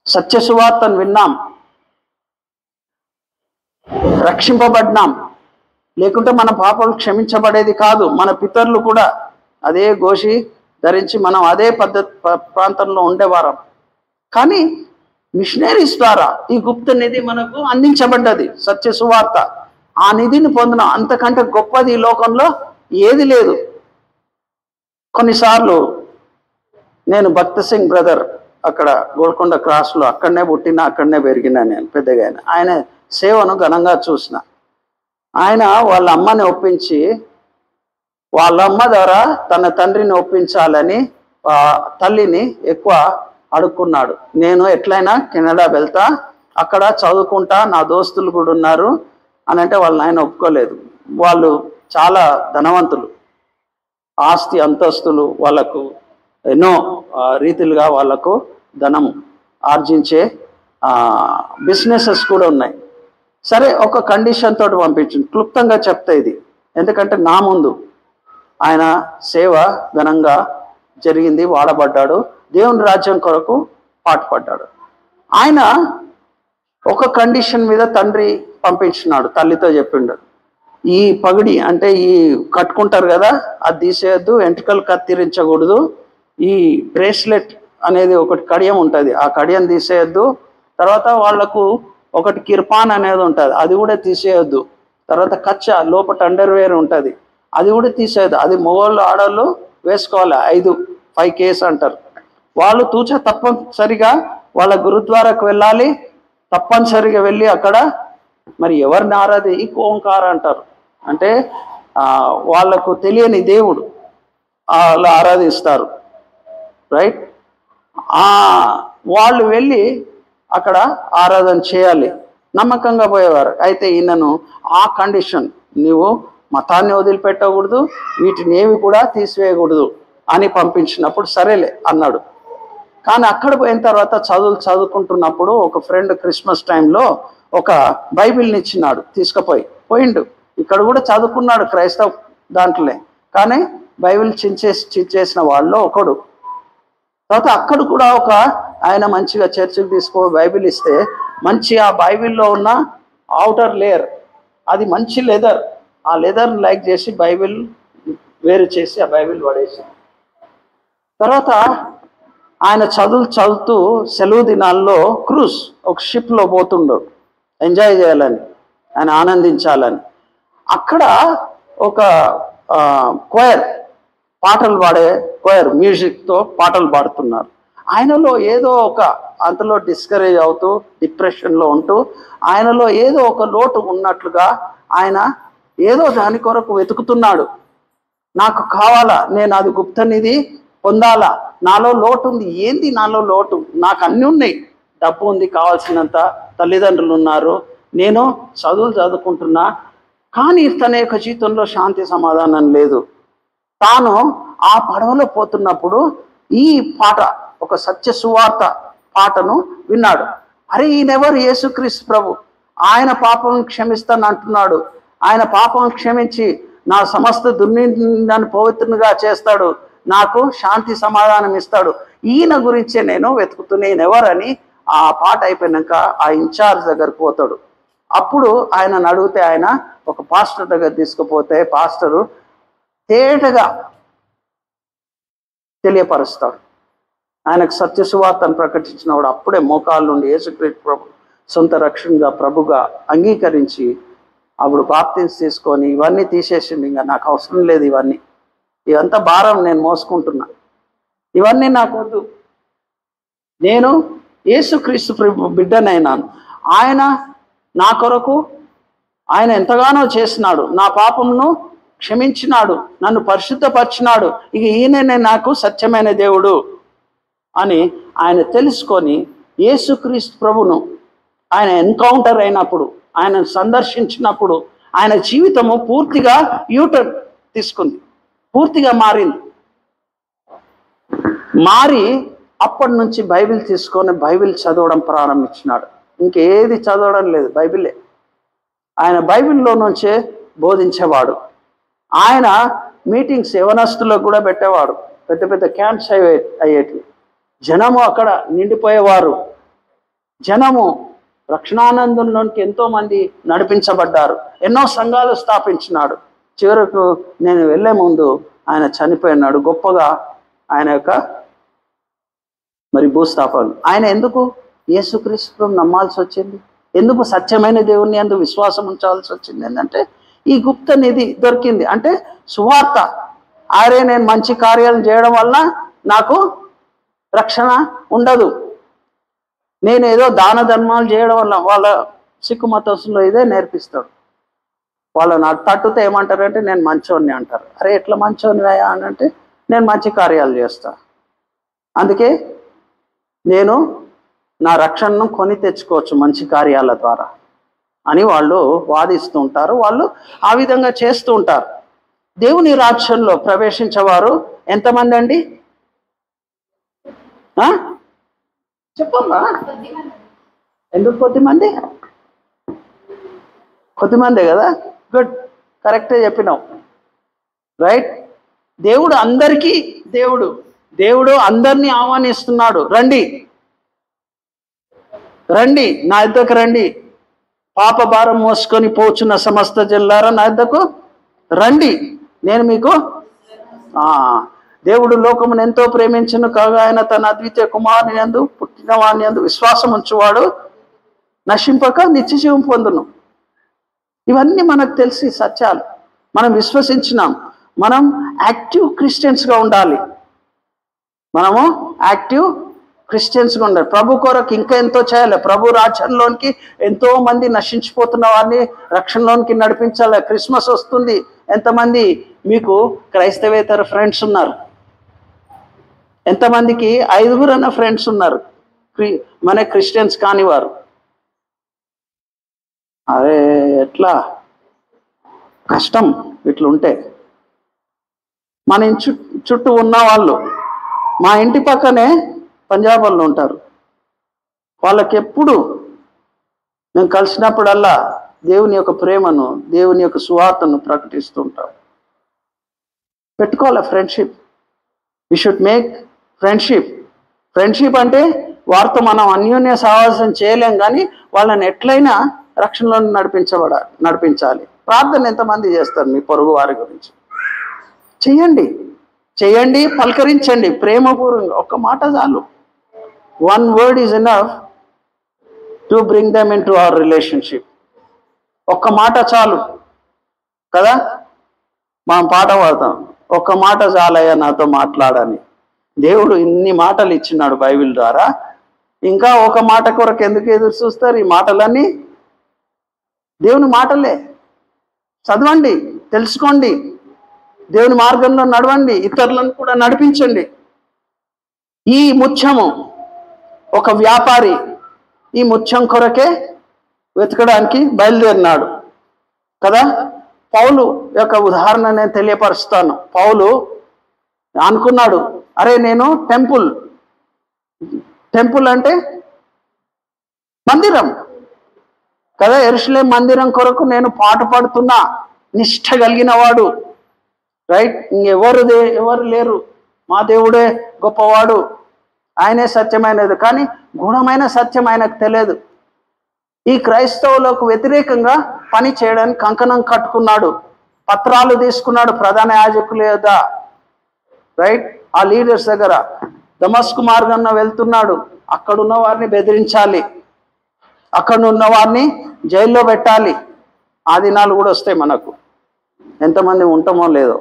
సత్య సువార్తను విన్నాం, రక్షింపబడినాం. లేకుంటే మన పాపాలు క్షమించబడేది కాదు. మన పితరులు కూడా అదే గోషి ధరించి మనం అదే ప్రాంతంలో ఉండేవారం. కానీ మిషనరీస్ ద్వారా ఈ గుప్త నిధి మనకు అందించబడ్డది, సత్య సువార్త. ఆ నిధిని పొందిన అంతకంటే గొప్పది ఈ లోకంలో ఏది లేదు. కొన్నిసార్లు నేను భక్త సింగ్ బ్రదర్ అక్కడ గోల్కొండ క్రాస్లో, అక్కడనే పుట్టినా అక్కడనే పెరిగినా, నేను పెద్దగా ఆయన సేవను ఘనంగా చూసిన. ఆయన వాళ్ళ అమ్మని ఒప్పించి, వాళ్ళ అమ్మ ద్వారా తన తండ్రిని ఒప్పించాలని తల్లిని ఎక్కువ అడుక్కున్నాడు. నేను ఎట్లయినా కెనడా వెళ్తా, అక్కడ చదువుకుంటా, నా దోస్తులు కూడా ఉన్నారు అని అంటే వాళ్ళని ఆయన ఒప్పుకోలేదు. వాళ్ళు చాలా ధనవంతులు, ఆస్తి అంతస్తులు, వాళ్ళకు ఎన్నో రీతిలుగా వాళ్ళకు ధనం ఆర్జించే బిజినెసెస్ కూడా ఉన్నాయి. సరే, ఒక కండిషన్ తోటి పంపించింది. క్లుప్తంగా చెప్తా ఇది, ఎందుకంటే నా ముందు ఆయన సేవ ఘనంగా జరిగింది, వాడబడ్డాడు, దేవుని రాజ్యం కొరకు పాటుపడ్డాడు. ఆయన ఒక కండిషన్ మీద తండ్రి పంపించినాడు. తల్లితో చెప్పిండు, ఈ పగిడి అంటే ఈ కట్టుకుంటారు కదా, అది తీసేయద్దు, వెంట్రుకలు కత్తిరించకూడదు, ఈ బ్రేస్లెట్ అనేది ఒకటి కడియం ఉంటుంది, ఆ కడియం తీసేయద్దు, తర్వాత వాళ్లకు ఒకటి కిర్పాన్ అనేది ఉంటుంది, అది కూడా తీసేయద్దు, తర్వాత కచ్చ లోపల అండర్వేర్ ఉంటుంది, అది కూడా తీసేయద్దు. అది మగవాళ్ళు ఆడవాళ్ళు వేసుకోవాలి. 5 కేస్ అంటారు. వాళ్ళు తప్పనిసరిగా వాళ్ళ గురుద్వారాకు వెళ్ళాలి, తప్పనిసరిగా వెళ్ళి అక్కడ మరి ఎవరిని ఈ ఓంకార అంటారు, అంటే వాళ్ళకు తెలియని దేవుడు వాళ్ళు ఆరాధిస్తారు, రైట్. వాళ్ళు వెళ్ళి అక్కడ ఆరాధన చేయాలి, నమ్మకంగా పోయేవారు. అయితే ఈయనను ఆ కండిషన్, నీవు మతాన్ని వదిలిపెట్టకూడదు, వీటిని ఏవి కూడా తీసివేయకూడదు అని పంపించినప్పుడు సరేలే అన్నాడు. కానీ అక్కడ పోయిన తర్వాత చదువుకుంటున్నప్పుడు ఒక ఫ్రెండ్ క్రిస్మస్ టైంలో ఒక బైబిల్ని ఇచ్చినాడు, పోయిండు. ఇక్కడ కూడా చదువుకున్నాడు క్రైస్తవ దాంట్లోనే, కానీ బైబిల్ చించేసిన వాళ్ళలో ఒకడు. తర్వాత అక్కడ కూడా ఒక ఆయన మంచిగా చర్చికి బైబిల్ ఇస్తే మంచి ఆ బైబిల్లో ఉన్న అవుటర్ లేయర్ అది మంచి లెదర్, ఆ లెదర్ని లైక్ చేసి బైబిల్ వేరు చేసి ఆ బైబిల్ పడేసి, తర్వాత ఆయన చదువుతూ సెలవు దినాల్లో క్రూజ్ ఒక షిప్లో పోతుండు ఎంజాయ్ చేయాలని, ఆయన ఆనందించాలని. అక్కడ ఒక కోయర్ పాటలు పాడే మ్యూజిక్తో పాటలు పాడుతున్నారు. ఆయనలో ఏదో ఒక అంతలో డిస్కరేజ్ అవుతూ డిప్రెషన్లో ఉంటూ ఆయనలో ఏదో ఒక లోటు ఉన్నట్లుగా ఆయన ఏదో దాని కొరకు వెతుకుతున్నాడు. నాకు కావాలా, నేను అది గుప్తనిధి పొందాలా, నాలో లోటు ఉంది, ఏంది నాలో లోటు, నాకు అన్నీ ఉన్నాయి, డబ్బు ఉంది కావాల్సినంత, తల్లిదండ్రులు ఉన్నారు, నేను చదువుకుంటున్నా, కానీ తన యొక్క జీవితంలో శాంతి సమాధానం లేదు. తాను ఆ పడవలో పోతున్నప్పుడు ఈ పాట, ఒక సత్య సువార్త పాటను విన్నాడు. అరే ఈయనెవరు? యేసుక్రీస్తు ప్రభు, ఆయన పాపం క్షమిస్తాను అంటున్నాడు, ఆయన పాపం క్షమించి నా సమస్త దుర్నిందాన్ని పవిత్రంగా చేస్తాడు, నాకు శాంతి సమాధానం ఇస్తాడు, ఈయన గురించే నేను వెతుకుతున్నా, ఈయన ఎవరని. ఆ పాట అయిపోయినాక ఆ ఇన్ఛార్జ్ దగ్గరకు పోతాడు. అప్పుడు ఆయన అడిగితే ఆయన ఒక పాస్టర్ దగ్గర తీసుకుపోతే పాస్టరు తేటగా తెలియపరుస్తాడు. ఆయనకు సత్య సువార్తను ప్రకటించినవాడు అప్పుడే మోకాళ్ళ నుండి యేసుక్రీస్తు ప్రభు సొంత రక్షణగా ప్రభుగా అంగీకరించి అప్పుడు బాప్తిసం తీసుకొని ఇవన్నీ తీసేసింది. ఇంకా నాకు అవసరం లేదు, ఇవంతా భారం నేను మోసుకుంటున్నా, ఇవన్నీ నాకు వద్దు, నేను యేసుక్రీస్తు ప్రభు బిడ్డనైనాను, ఆయన నా కొరకు ఆయన ఎంతగానో చేసినాడు, నా పాపమును క్షమించినాడు, నన్ను పరిశుద్ధపరిచినాడు, ఇక ఈయననే నాకు సత్యమైన దేవుడు అని ఆయన తెలుసుకొని యేసుక్రీస్తు ప్రభును ఆయన ఎన్కౌంటర్ అయినప్పుడు, ఆయన సందర్శించినప్పుడు ఆయన జీవితము పూర్తిగా యూటర్న్ తీసుకుంది, పూర్తిగా మారి అప్పటి నుంచి బైబిల్ తీసుకొని బైబిల్ చదవడం ప్రారంభించినాడు. ఇంకేది చదవడం లేదు, బైబిలే. ఆయన బైబిల్లో నుంచే బోధించేవాడు. ఆయన మీటింగ్స్ యవనస్తులకు కూడా పెట్టేవాడు, పెద్ద పెద్ద క్యాంప్స్ అయ్యేటివి. జనము అక్కడ నిండిపోయేవారు, జనము రక్షణానందంలోనికి ఎంతోమంది నడిపించబడ్డారు, ఎన్నో సంఘాలు స్థాపించినాడు. చివరకు నేను వెళ్ళే ముందు ఆయన చనిపోయినాడు. గొప్పగా ఆయన యొక్క మరి భూస్థాపన. ఆయన ఎందుకు యేసుక్రీస్తు నమ్మాల్సి వచ్చింది, ఎందుకు సత్యమైన దేవుణ్ణి అందుకు విశ్వాసం ఉంచాల్సి వచ్చింది ఏంటంటే ఈ గుప్త నిధి దొరికింది. అంటే సువార్త, అరే నేను మంచి కార్యాలు చేయడం వల్ల నాకు రక్షణ ఉండదు, నేను ఏదో దాన ధర్మాలు చేయడం వల్ల, వాళ్ళ సిక్కు మతస్థుల్లో ఇదే నేర్పిస్తాడు. వాళ్ళని తట్టుతో ఏమంటారంటే నేను మంచోడిని అంటారు. అరే ఎట్లా మంచోని అని అంటే నేను మంచి కార్యాలు చేస్తా, అందుకే నేను నా రక్షణను కొని తెచ్చుకోవచ్చు మంచి కార్యాల ద్వారా అని వాళ్ళు వాదిస్తూ ఉంటారు. వాళ్ళు ఆ విధంగా చేస్తూ ఉంటారు. దేవుని రాజ్యంలో ప్రవేశించేవారు ఎంతమంది అండి? చెప్పమ్మా, ఎందుకు కొద్దిమంది? కొద్దిమందే కదా, గుడ్, కరెక్టే చెప్పినావు, రైట్. దేవుడు అందరికీ దేవుడు అందరినీ ఆహ్వానిస్తున్నాడు, రండి రండి నా యొద్దకు రండి, పాప భారం మోసుకొని పోచున్న సమస్త జనులారా నా యొద్దకు రండి, నేను మీకు దేవుడు లోకమును ఎంతో ప్రేమించును కాగా ఆయన తన అద్వితీయ కుమారుని యందు పుట్టిన వాని యందు విశ్వాసం ఉంచువాడు నశింపక నిత్య జీవం పొందును. ఇవన్నీ మనకు తెలిసి సత్యాలు, మనం విశ్వసించినాం. మనం యాక్టివ్ క్రిస్టియన్స్గా ఉండాలి, మనము యాక్టివ్ క్రిస్టియన్స్గా ఉండాలి. ప్రభు కొరకు ఇంకా ఎంతో చేయాలి. ప్రభు రాజ్యంలోనికి ఎంతో మంది నశించిపోతున్న వారిని రక్షణలోనికి నడిపించాలి. క్రిస్మస్ వస్తుంది. ఎంతమంది మీకు క్రైస్తవేతర ఫ్రెండ్స్ ఉన్నారు? ఎంతమందికి 5 అన్న ఫ్రెండ్స్ ఉన్నారు మన క్రిస్టియన్స్ కానివారు? అరే ఎట్లా కష్టం ఇట్లుంటే. మన చుట్టూ ఉన్న వాళ్ళు, మా ఇంటి పక్కనే పంజాబ్ వాళ్ళు ఉంటారు. వాళ్ళకి ఎప్పుడు మేము కలిసినప్పుడల్లా దేవుని యొక్క ప్రేమను, దేవుని యొక్క సువార్తను ప్రకటిస్తూ ఉంటాం. పెట్టుకోవాలి friendship. We should make friendship అంటే వారితో మనం అన్యోన్య సహవాసం చేయలేం, కానీ వాళ్ళని ఎట్లయినా రక్షణలో నడిపించాలి. ప్రార్థన ఎంతమంది చేస్తారు మీ పొరుగు వారి గురించి? చేయండి, పలకరించండి ప్రేమపూర్వకంగా. ఒక్క మాట చాలు. 1 word is enough to bring them into our relationship. ఒక్క మాట చాలు కదా. మనం పాట పాడతాం, ఒక్క మాట చాలయ్యా నాతో మాట్లాడని. దేవుడు ఇన్ని మాటలు ఇచ్చినాడు బైబిల్ ద్వారా. ఇంకా ఒక మాట కొరకు ఎందుకు ఎదురు చూస్తారు? ఈ మాటలన్నీ దేవుని మాటలే. చదవండి, తెలుసుకోండి, దేవుని మార్గంలో నడవండి, ఇతరులను కూడా నడిపించండి. ఈ ముత్యము ఒక వ్యాపారి ఈ ముత్యం కొరకే వెతకడానికి బయలుదేరినాడు కదా. పౌలు యొక్క ఉదాహరణ నేను తెలియపరుస్తాను. పౌలు అనుకున్నాడు, అరే నేను టెంపుల్ అంటే మందిరం కదా, యెరూషలేం మందిరం కొరకు నేను పాటు పడుతున్నా, నిష్ఠ కలిగిన వాడు, రైట్. ఎవరు లేరు, మా దేవుడే గొప్పవాడు, ఆయనే సత్యమైనది. కానీ గూఢమైన సత్యం ఆయనకు తెలియదు. ఈ క్రైస్తవులకు వ్యతిరేకంగా పని చేయడానికి కంకణం కట్టుకున్నాడు. పత్రాలు తీసుకున్నాడు ప్రధాన యాజకుల యొద్ద, రైట్, ఆ లీడర్స్ దగ్గర. దమస్కు మార్గంలో వెళ్తున్నాడు. అక్కడున్న వారిని బెదిరించాలి, అక్కడ ఉన్న వారిని జైల్లో పెట్టాలి. ఆ దినాలు కూడా వస్తాయి మనకు. ఎంతమంది ఉంటామో లేదో,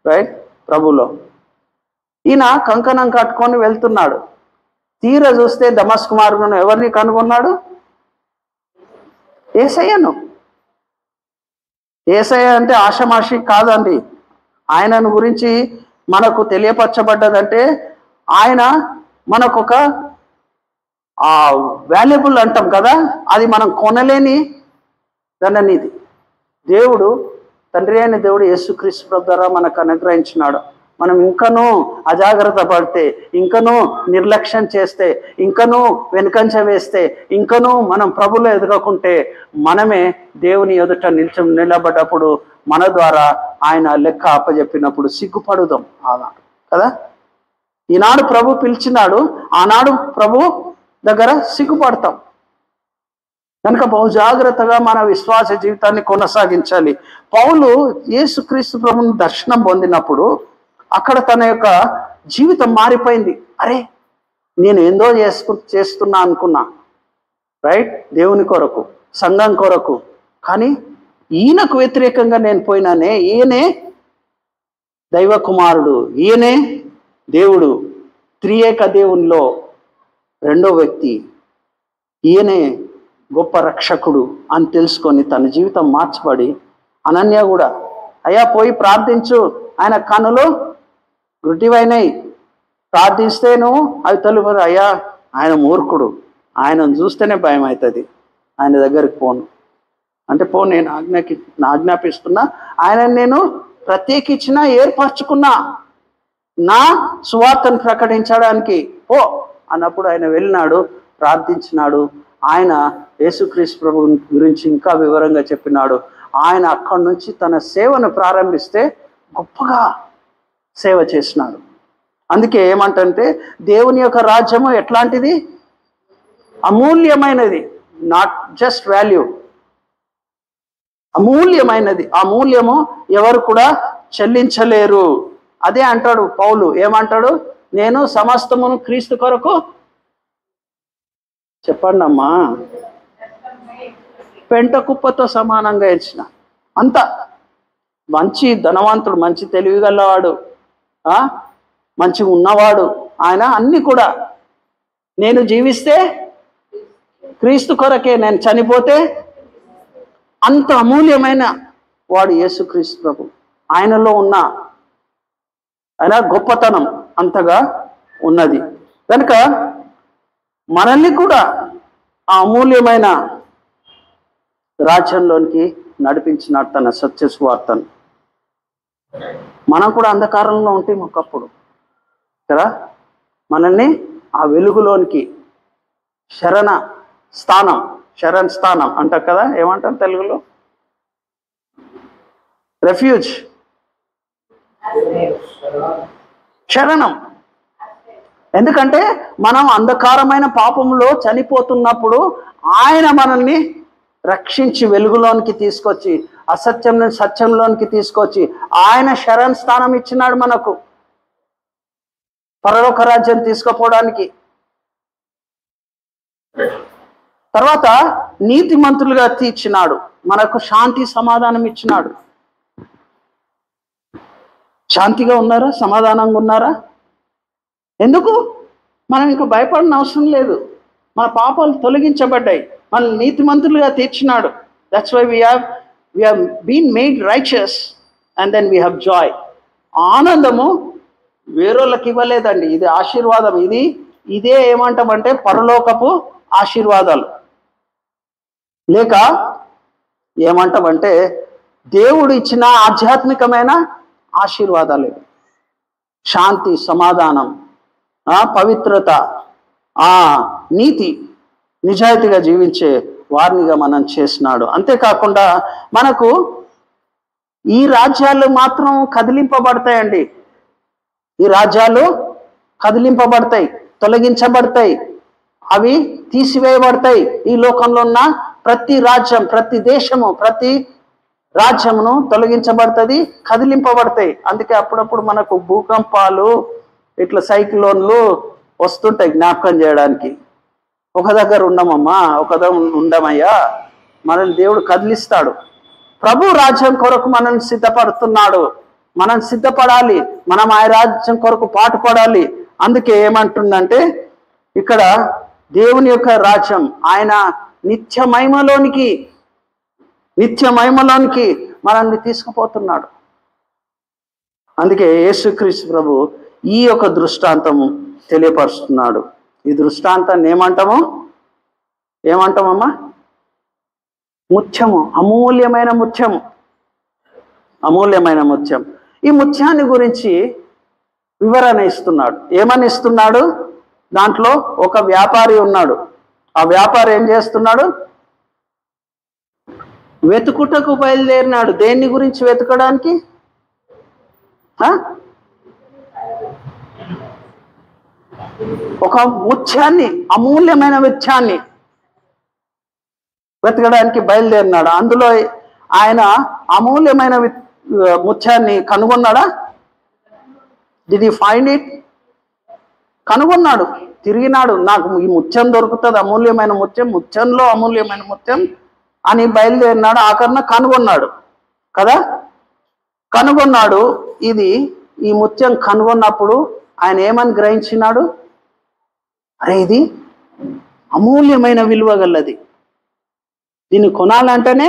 రైట్, ప్రభులో. ఈయన కంకణం కట్టుకొని వెళ్తున్నాడు. తీర చూస్తే దమస్కు మార్గంలో ఎవరిని కనుగొన్నాడు? యేసయ్యను. యేసయ్య అంటే ఆషమాషి కాదండి. ఆయనను గురించి మనకు తెలియపరచబడ్డదంటే ఆయన మనకొక వాల్యుబుల్ అంటాం కదా, అది మనం కొనలేని ధననిధి. దేవుడు, తండ్రి అయిన దేవుడు యేసుక్రీస్తు ప్రభు ద్వారా మనకు అనుగ్రహించినాడు. మనం ఇంకనూ అజాగ్రత్త పడితే, ఇంకనూ నిర్లక్ష్యం చేస్తే, ఇంకనూ వెనుకంచ వేస్తే, ఇంకనూ మనం ప్రభులో ఎదగకుంటే మనమే దేవుని ఎదుట నిలబడ్డప్పుడు మన ద్వారా ఆయన లెక్క అప్పచెప్పినప్పుడు సిగ్గుపడుదాం ఆనాడు కదా. ఈనాడు ప్రభు పిలిచినాడు, ఆనాడు ప్రభు దగ్గర సిగ్గుపడతాం. కనుక బహు జాగ్రత్తగా మన విశ్వాస జీవితాన్ని కొనసాగించాలి. పౌలు యేసుక్రీస్తు ప్రభుని దర్శనం పొందినప్పుడు అక్కడ తన యొక్క జీవితం మారిపోయింది. అరే నేను ఏందో చేస్తున్నా అనుకున్నా, రైట్, దేవుని కొరకు, సంఘం కొరకు. కానీ ఈయనకు వ్యతిరేకంగా నేను పోయినానే. ఈయనే దైవ కుమారుడు, ఈయనే దేవుడు, త్రియేక దేవునిలో రెండో వ్యక్తి, ఈయనే గొప్ప రక్షకుడు అని తెలుసుకొని తన జీవితం మార్చబడి, అనన్య కూడా అయ్యా పోయి ప్రార్థించు, ఆయన కనులు గుడ్డివైనాయి, ప్రార్థిస్తేను అవి తెలుపు. అయ్యా ఆయన మూర్ఖుడు, ఆయనను చూస్తేనే భయం అవుతుంది, ఆయన దగ్గరికి పోను అంటే నేను ఆజ్ఞాపిస్తున్నా, ఆయనను నేను ప్రత్యేకించిన ఏర్పరచుకున్నా నా సువార్తను ప్రకటించడానికి పో అన్నప్పుడు ఆయన వెళ్ళినాడు, ప్రార్థించినాడు. ఆయన యేసుక్రీస్తు ప్రభు గురించి ఇంకా వివరంగా చెప్పినాడు. ఆయన అక్కడి నుంచి తన సేవను ప్రారంభిస్తే గొప్పగా సేవ చేసినాడు. అందుకే ఏమంటే దేవుని యొక్క రాజ్యము ఎట్లాంటిది? అమూల్యమైనది, నాట్ జస్ట్ వాల్యూ, అమూల్యమైనది. ఆ మూల్యము ఎవరు కూడా చెల్లించలేరు. అదే అంటాడు పౌలు. ఏమంటాడు? నేను సమస్తమును క్రీస్తు కొరకు, చెప్పండి అమ్మా, పెంట కుప్పతో సమానంగా ఇచ్చిన. అంత మంచి ధనవంతుడు, మంచి తెలివిగలవాడు, మంచిగా ఉన్నవాడు ఆయన. అన్ని కూడా నేను జీవిస్తే క్రీస్తు కొరకే, నేను చనిపోతే. అంత అమూల్యమైన వాడు యేసుక్రీస్తు ప్రభు. ఆయనలో ఉన్న ఆయన గొప్పతనం అంతగా ఉన్నది కనుక మనల్ని కూడా ఆ అమూల్యమైన రాజ్యంలోనికి నడిపించినాడు తన సత్య సువార్తను. మనం కూడా అంధకారంలో ఉంటాం ఒకప్పుడు కదా, మనల్ని ఆ వెలుగులోనికి శరణ స్థానం అంటారు కదా, ఏమంటారు తెలుగులో? రెఫ్యూజ్, శరణం. ఎందుకంటే మనం అంధకారమైన పాపంలో చనిపోతున్నప్పుడు ఆయన మనల్ని రక్షించి వెలుగులోనికి తీసుకొచ్చి, అసత్యం నుంచి సత్యంలోనికి తీసుకొచ్చి ఆయన శరణ స్థానం ఇచ్చినాడు మనకు పరలోక రాజ్యం తీసుకుపోవడానికి. తర్వాత నీతిమంతులుగా తీర్చినాడు, మనకు శాంతి సమాధానం ఇచ్చినాడు. శాంతిగా ఉన్నారా? సమాధానంగా ఉన్నారా? ఎందుకు? మనం ఇంకా భయపడిన అవసరం లేదు. మన పాపాలు తొలగించబడ్డాయి, మన నీతిమంతులుగా తీర్చినాడు. That's why we have been made righteous and then we have joy. ఆనందము వేరేళ్ళకి ఇవ్వలేదండి, ఇది ఆశీర్వాదం. ఇదే ఏమంటామంటే పరలోకపు ఆశీర్వాదాలు, లేక ఏమంటామంటే దేవుడు ఇచ్చిన ఆధ్యాత్మికమైన ఆశీర్వాదాలు. శాంతి, సమాధానం, పవిత్రత, నీతి, నిజాయితీగా జీవించే వారినిగా మనం చేసినాడు. అంతేకాకుండా మనకు ఈ రాజ్యాలు మాత్రం కదిలింపబడతాయండి. ఈ రాజ్యాలు కదిలింపబడతాయి, తొలగించబడతాయి, అవి తీసివేయబడతాయి. ఈ లోకంలో ఉన్న ప్రతి రాజ్యం, ప్రతి దేశము, ప్రతి రాజ్యమును తొలగించబడుతుంది, కదిలింపబడతాయి. అందుకే అప్పుడప్పుడు మనకు భూకంపాలు, ఇట్లా సైక్లోన్లు వస్తుంటాయి జ్ఞాపకం చేయడానికి. ఒక దగ్గర ఉండమమ్మా, ఒక దగ్గర ఉండమయ్యా, మనల్ని దేవుడు కదిలిస్తాడు. ప్రభు రాజ్యం కొరకు మనల్ని సిద్ధపడుతున్నాడు. మనం సిద్ధపడాలి, మనం ఆ రాజ్యం కొరకు పాటుపడాలి. అందుకే ఏమంటుందంటే ఇక్కడ దేవుని యొక్క రాజ్యం, ఆయన నిత్య మహిమలోనికి మనల్ని తీసుకుపోతున్నాడు. అందుకే యేసుక్రీస్తు ప్రభు ఈ యొక్క దృష్టాంతము తెలియపరుస్తున్నాడు. ఈ దృష్టాంతాన్ని ఏమంటామమ్మా? ముత్యము, అమూల్యమైన ముత్యం. ఈ ముత్యాన్ని గురించి వివరణ ఇస్తున్నాడు. ఏమని ఇస్తున్నాడు? దాంట్లో ఒక వ్యాపారి ఉన్నాడు. ఆ వ్యాపారి ఏం చేస్తున్నాడు? వెతుకుటకు బయలుదేరినాడు. దేన్ని గురించి వెతకడానికి? ఒక ముత్యాన్ని, అమూల్యమైన ముత్యాన్ని వెతకడానికి బయలుదేరినాడు. అందులో ఆయన అమూల్యమైన ముత్యాన్ని కనుగొన్నాడా? Did he find it? కనుగొన్నాడు, తిరిగినాడు. నాకు ఈ ముత్యం దొరుకుతుంది, అమూల్యమైన ముత్యంలో అమూల్యమైన ముత్యం అని బయలుదేరినాడు. ఆఖరణ కనుగొన్నాడు కదా. కనుగొన్నాడు. ఈ ముత్యం కనుగొన్నప్పుడు ఆయన ఏమని గ్రహించినాడు? అరే, ఇది అమూల్యమైన విలువ గలది, దీన్ని కొనాలంటేనే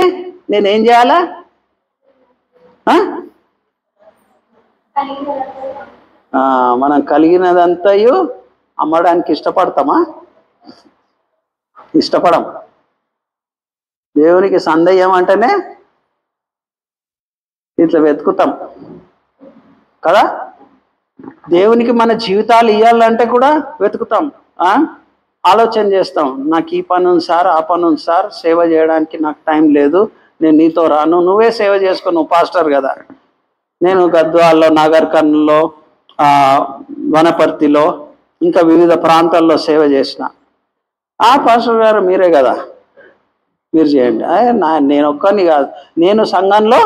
నేనేం చేయాలా? మనం కలిగినదంతయు అమ్మడానికి ఇష్టపడతామా? ఇష్టపడం. దేవునికి సందేహం అంటేనే ఇట్లా వెతుకుతాం కదా. దేవునికి మన జీవితాలు ఇవ్వాలంటే కూడా వెతుకుతాం, ఆలోచన చేస్తాం. నాకు ఈ పని ఉంది సార్, ఆ పని ఉంది సార్, సేవ చేయడానికి నాకు టైం లేదు, నేను నీతో రాను, నువ్వే సేవ చేసుకో, నువ్వు పాస్టర్ కదా. నేను గద్వాల్లో, నాగర్ కర్నూల్లో, వనపర్తిలో, ఇంకా వివిధ ప్రాంతాల్లో సేవ చేసిన. పాస్టర్ గారు మీరే కదా, మీరు చేయండి. నేను ఒక్కరిని కాదు, నేను సంఘంలో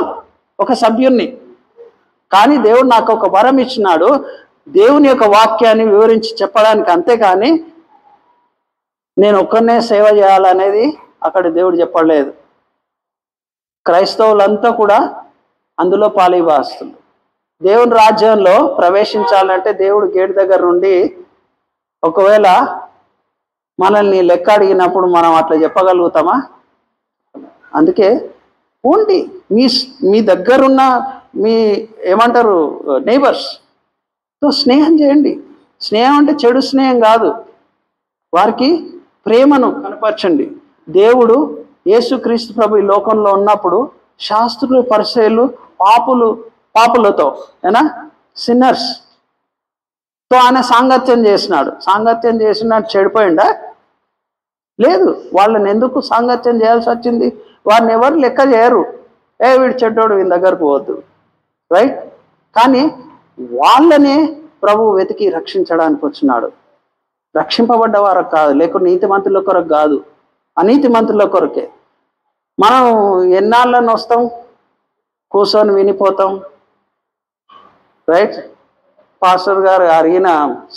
ఒక సభ్యుణ్ణి. కానీ దేవుడు నాకు ఒక వరం ఇచ్చినాడు, దేవుని యొక్క వాక్యాన్ని వివరించి చెప్పడానికి. అంతేకాని నేను ఒక్కరినే సేవ చేయాలనేది అక్కడ దేవుడు చెప్పలేదు. క్రైస్తవులంతా కూడా అందులో పాలిభాస్తులు. దేవుని రాజ్యంలో ప్రవేశించాలంటే దేవుడు గేటు దగ్గర నుండి ఒకవేళ మనల్ని లెక్క అడిగినప్పుడు మనం అట్లా చెప్పగలుగుతామా? అందుకే ఓన్లీ మీ దగ్గరున్న మీ ఏమంటారు నైబర్స్తో స్నేహం చేయండి. స్నేహం అంటే చెడు స్నేహం కాదు, వారికి ప్రేమను కనపరచండి. దేవుడు యేసుక్రీస్తు ప్రభు ఈ లోకంలో ఉన్నప్పుడు శాస్త్రులు పరిసయ్యులు పాపులతో సిన్నర్స్తో ఆయన సాంగత్యం చేసినాడు. సాంగత్యం చేసినట్టు చెడిపోయిందా? లేదు. వాళ్ళని ఎందుకు సాంగత్యం చేయాల్సి వచ్చింది? వారిని ఎవరు లెక్క చేయరు. వీడు చెడ్డోడు, వీని దగ్గరకు పోవద్దు, రైట్? కానీ వాళ్ళనే ప్రభు వెతికి రక్షించడానికి వచ్చినాడు. రక్షింపబడ్డ వారికి కాదు, లేకుంటే నీతిమంతుల కొరకు కాదు, అనీతిమంతుల కొరకే. మనం ఎన్నాళ్ళని వస్తాం, కూర్చొని వినిపోతాం, రైట్? పాస్టర్ గారు అడిగిన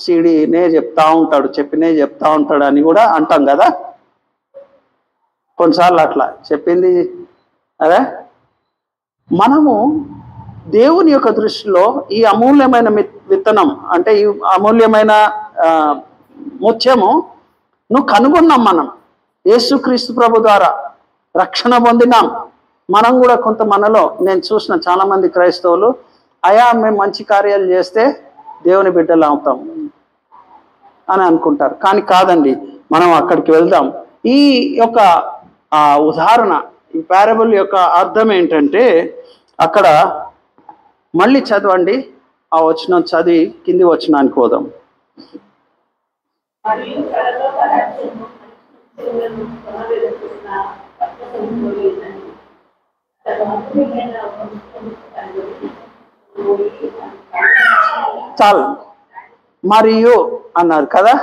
సీడీనే చెప్తా ఉంటాడు, చెప్పినే చెప్తా ఉంటాడు అని కూడా అంటాం కదా. కొన్నిసార్లు అట్లా చెప్పింది అదే. మనము దేవుని యొక్క దృష్టిలో ఈ అమూల్యమైన విత్తనం అంటే ఈ అమూల్యమైన ముత్యము నువ్వు కనుగొన్నాం. మనం యేసుక్రీస్తు ప్రభు ద్వారా రక్షణ పొందినాం. మనం కూడా కొంత మనలో నేను చూసిన చాలామంది క్రైస్తవులు మేము మంచి కార్యాలు చేస్తే దేవుని బిడ్డలు అవుతాం అని అనుకుంటారు. కానీ కాదండి, మనం అక్కడికి వెళ్దాం. ఈ యొక్క ఉదాహరణ, ఈ పారబుల్ యొక్క అర్థం ఏంటంటే, అక్కడ మళ్ళీ చదవండి, ఆ వచనం చదివి కింది వచనానికి పోదాం. చాలు, మరియు అన్నారు కదా.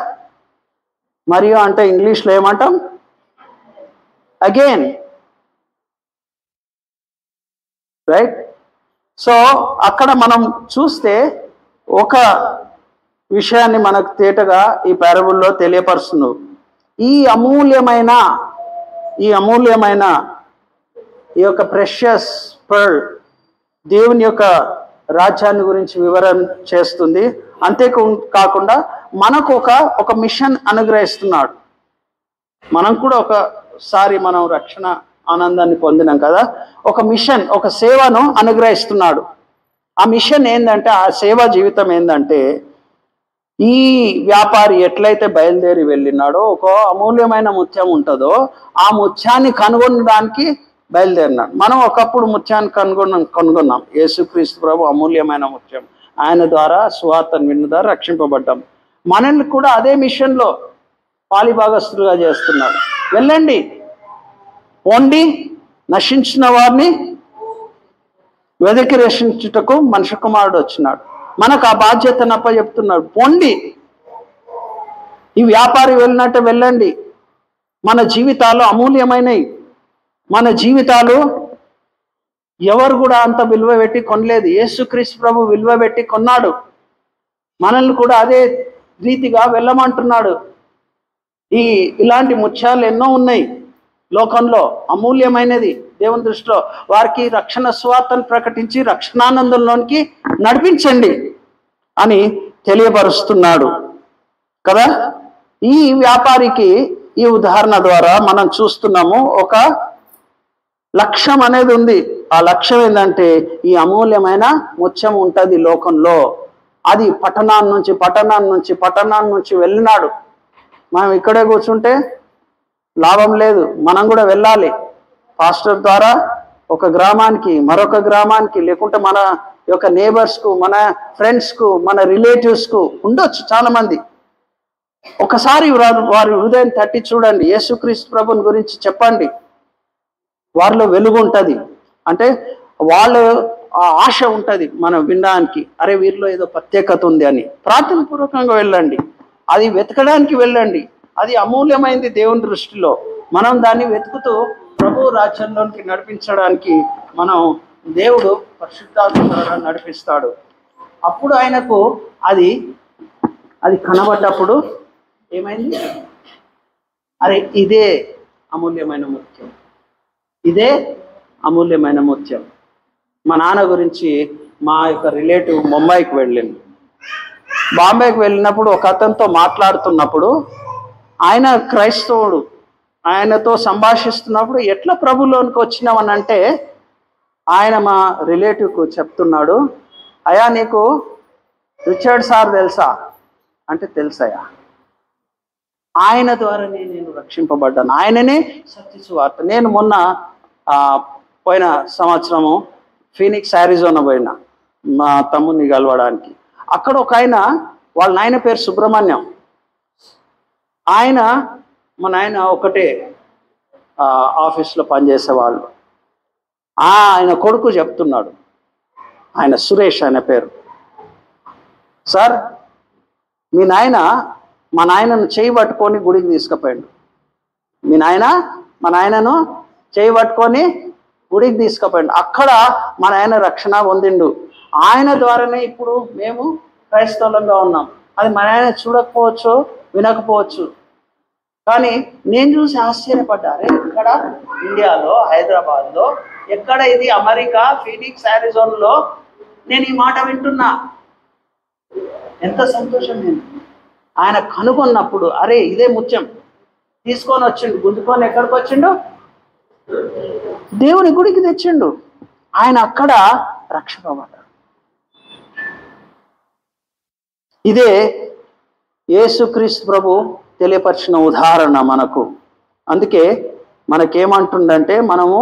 మరియు అంటే ఇంగ్లీష్లో ఏమంటాం? Again, right? సో అక్కడ మనం చూస్తే ఒక విషయాన్ని మనకు తేటగా ఈ పారబుల్లో తెలియపరుస్తుంది. ఈ అమూల్యమైన ఈ యొక్క ప్రెషియస్ పర్ల్ దేవుని యొక్క రాజ్యాన్ని గురించి వివరణ చేస్తుంది. అంతేకాకుండా మనకు ఒక మిషన్ అనుగ్రహిస్తున్నాడు. మనం కూడా ఒకసారి మనం రక్షణ ఆనందాన్ని పొందినాం కదా. ఒక మిషన్, ఒక సేవను అనుగ్రహిస్తున్నాడు. ఆ మిషన్ ఏంటంటే, ఆ సేవా జీవితం ఏంటంటే, ఈ వ్యాపారి ఎట్లయితే బయలుదేరి వెళ్ళినాడో ఒక అమూల్యమైన ముత్యం ఉంటుందో ఆ ముత్యాన్ని కనుగొనడానికి బయలుదేరినాడు. మనం ఒకప్పుడు ముత్యాన్ని కనుగొన్నాం. యేసుక్రీస్తు ప్రభు అమూల్యమైన ముత్యం, ఆయన ద్వారా సువార్తను విన్న ద్వారా రక్షింపబడ్డాం. మనల్ని కూడా అదే మిషన్లో పాలిభాగస్తులుగా చేస్తున్నాడు. వెళ్ళండి, పోండి, నశించిన వారిని వెదకి రక్షించుటకు మనుష్య కుమారుడు వచ్చినాడు. మనకు ఆ బాధ్యతను అప్పచెప్తున్నాడు. పోండి, ఈ వ్యాపారి వెళ్ళినట్టు వెళ్ళండి. మన జీవితాలు అమూల్యమైనవి. మన జీవితాలు ఎవరు కూడా అంత విలువ పెట్టి కొనలేదు. యేసుక్రీస్తు ప్రభు విలువ పెట్టి కొన్నాడు. మనల్ని కూడా అదే రీతిగా వెళ్ళమంటున్నాడు. ఇలాంటి ముత్యాలు ఎన్నో ఉన్నాయి లోకంలో, అమూల్యమైనది దేవుని దృష్టిలో. వారికి రక్షణ సువార్తను ప్రకటించి రక్షణానందంలోనికి నడిపించండి అని తెలియపరుస్తున్నాడు కదా. ఈ వ్యాపారికి ఈ ఉదాహరణ ద్వారా మనం చూస్తున్నాము, ఒక లక్ష్యం అనేది ఉంది. ఆ లక్ష్యం ఏంటంటే, ఈ అమూల్యమైన ముత్యం ఉంటుంది లోకంలో. అది పట్టణాన్ని నుంచి వెళ్ళినాడు. మనం ఇక్కడే కూర్చుంటే లాభం లేదు, మనం కూడా వెళ్ళాలి. పాస్టర్ ద్వారా ఒక గ్రామానికి, మరొక గ్రామానికి, లేకుంటే మన యొక్క నేబర్స్కు, మన ఫ్రెండ్స్కు, మన రిలేటివ్స్కు ఉండొచ్చు చాలామంది. ఒకసారి వారి హృదయం తట్టి చూడండి, యేసుక్రీస్తు ప్రభుని గురించి చెప్పండి. వారిలో వెలుగు ఉంటుంది. అంటే వాళ్ళ ఆశ ఉంటుంది మనం వినడానికి. అరే వీరిలో ఏదో ప్రత్యేకత ఉంది అని ప్రార్థనాపూర్వకంగా వెళ్ళండి. అది వెతకడానికి వెళ్ళండి. అది అమూల్యమైంది దేవుని దృష్టిలో. మనం దాన్ని వెతుకుతూ ప్రభు రాజ్యంలోనికి నడిపించడానికి దేవుడు పరిశుద్ధాత్మ ద్వారా నడిపిస్తాడు. అప్పుడు ఆయనకు అది కనబడ్డప్పుడు ఏమైంది? అరే ఇదే అమూల్యమైన ముత్యం, ఇదే అమూల్యమైన ముత్యం. మా నాన్న గురించి మా యొక్క రిలేటివ్ బాంబేకి వెళ్ళింది. బాంబేకి వెళ్ళినప్పుడు ఒక అతనితో మాట్లాడుతున్నప్పుడు ఆయన క్రైస్తవుడు. ఆయనతో సంభాషిస్తున్నప్పుడు ఎట్లా ప్రభులోనికి వచ్చినామనంటే, ఆయన మా రిలేటివ్కు చెప్తున్నాడు, అయ్యా నీకు రిచర్డ్ సార్ తెలుసా అంటే, తెలుసయ్యా, ఆయన ద్వారానే నేను రక్షింపబడ్డాను, ఆయననే సత్య సువార్త. నేను మొన్న పోయిన సంవత్సరము ఫీనిక్స్ అరిజోనా పోయినా మా తమ్ముని కలవడానికి. అక్కడ ఒక ఆయన, వాళ్ళ నాయన పేరు సుబ్రహ్మణ్యం. ఆయన మా నాయన ఒకటే ఆఫీస్లో పనిచేసేవాళ్ళు. ఆయన కొడుకు చెప్తున్నాడు, ఆయన సురేష్ ఆయన పేరు, సార్ మీ నాయన మా నాయనను చేయి పట్టుకొని గుడికి తీసుకుపోయాడు. మీ నాయన మా నాయనను చేయి పట్టుకొని గుడికి తీసుకుపోయాడు. అక్కడ మా నాయన రక్షణ పొందిండు. ఆయన ద్వారానే ఇప్పుడు మేము క్రైస్తవులంగా ఉన్నాం. అది మా నాయన చూడకపోవచ్చు, వినకపోవచ్చు, కానీ నేను చూసి ఆశ్చర్యపడ్డారే, ఇక్కడ ఇండియాలో హైదరాబాద్లో ఎక్కడ ఇది అమెరికా ఫీనిక్స్ అరిజోనాలో నేను ఈ మాట వింటున్నా. ఎంత సంతోషం. నేను ఆయన కనుగొన్నప్పుడు అరే ఇదే ముత్యం తీసుకొని వచ్చిండు, గుంజుకొని ఎక్కడికి వచ్చిండు, దేవుని గుడికి తెచ్చిండు. ఆయన అక్కడ రక్షింపబడ్డాడు. ఇదే యేసుక్రీస్తు ప్రభు తెలియపరిచిన ఉదాహరణ మనకు. అందుకే మనకేమంటుండంటే, మనము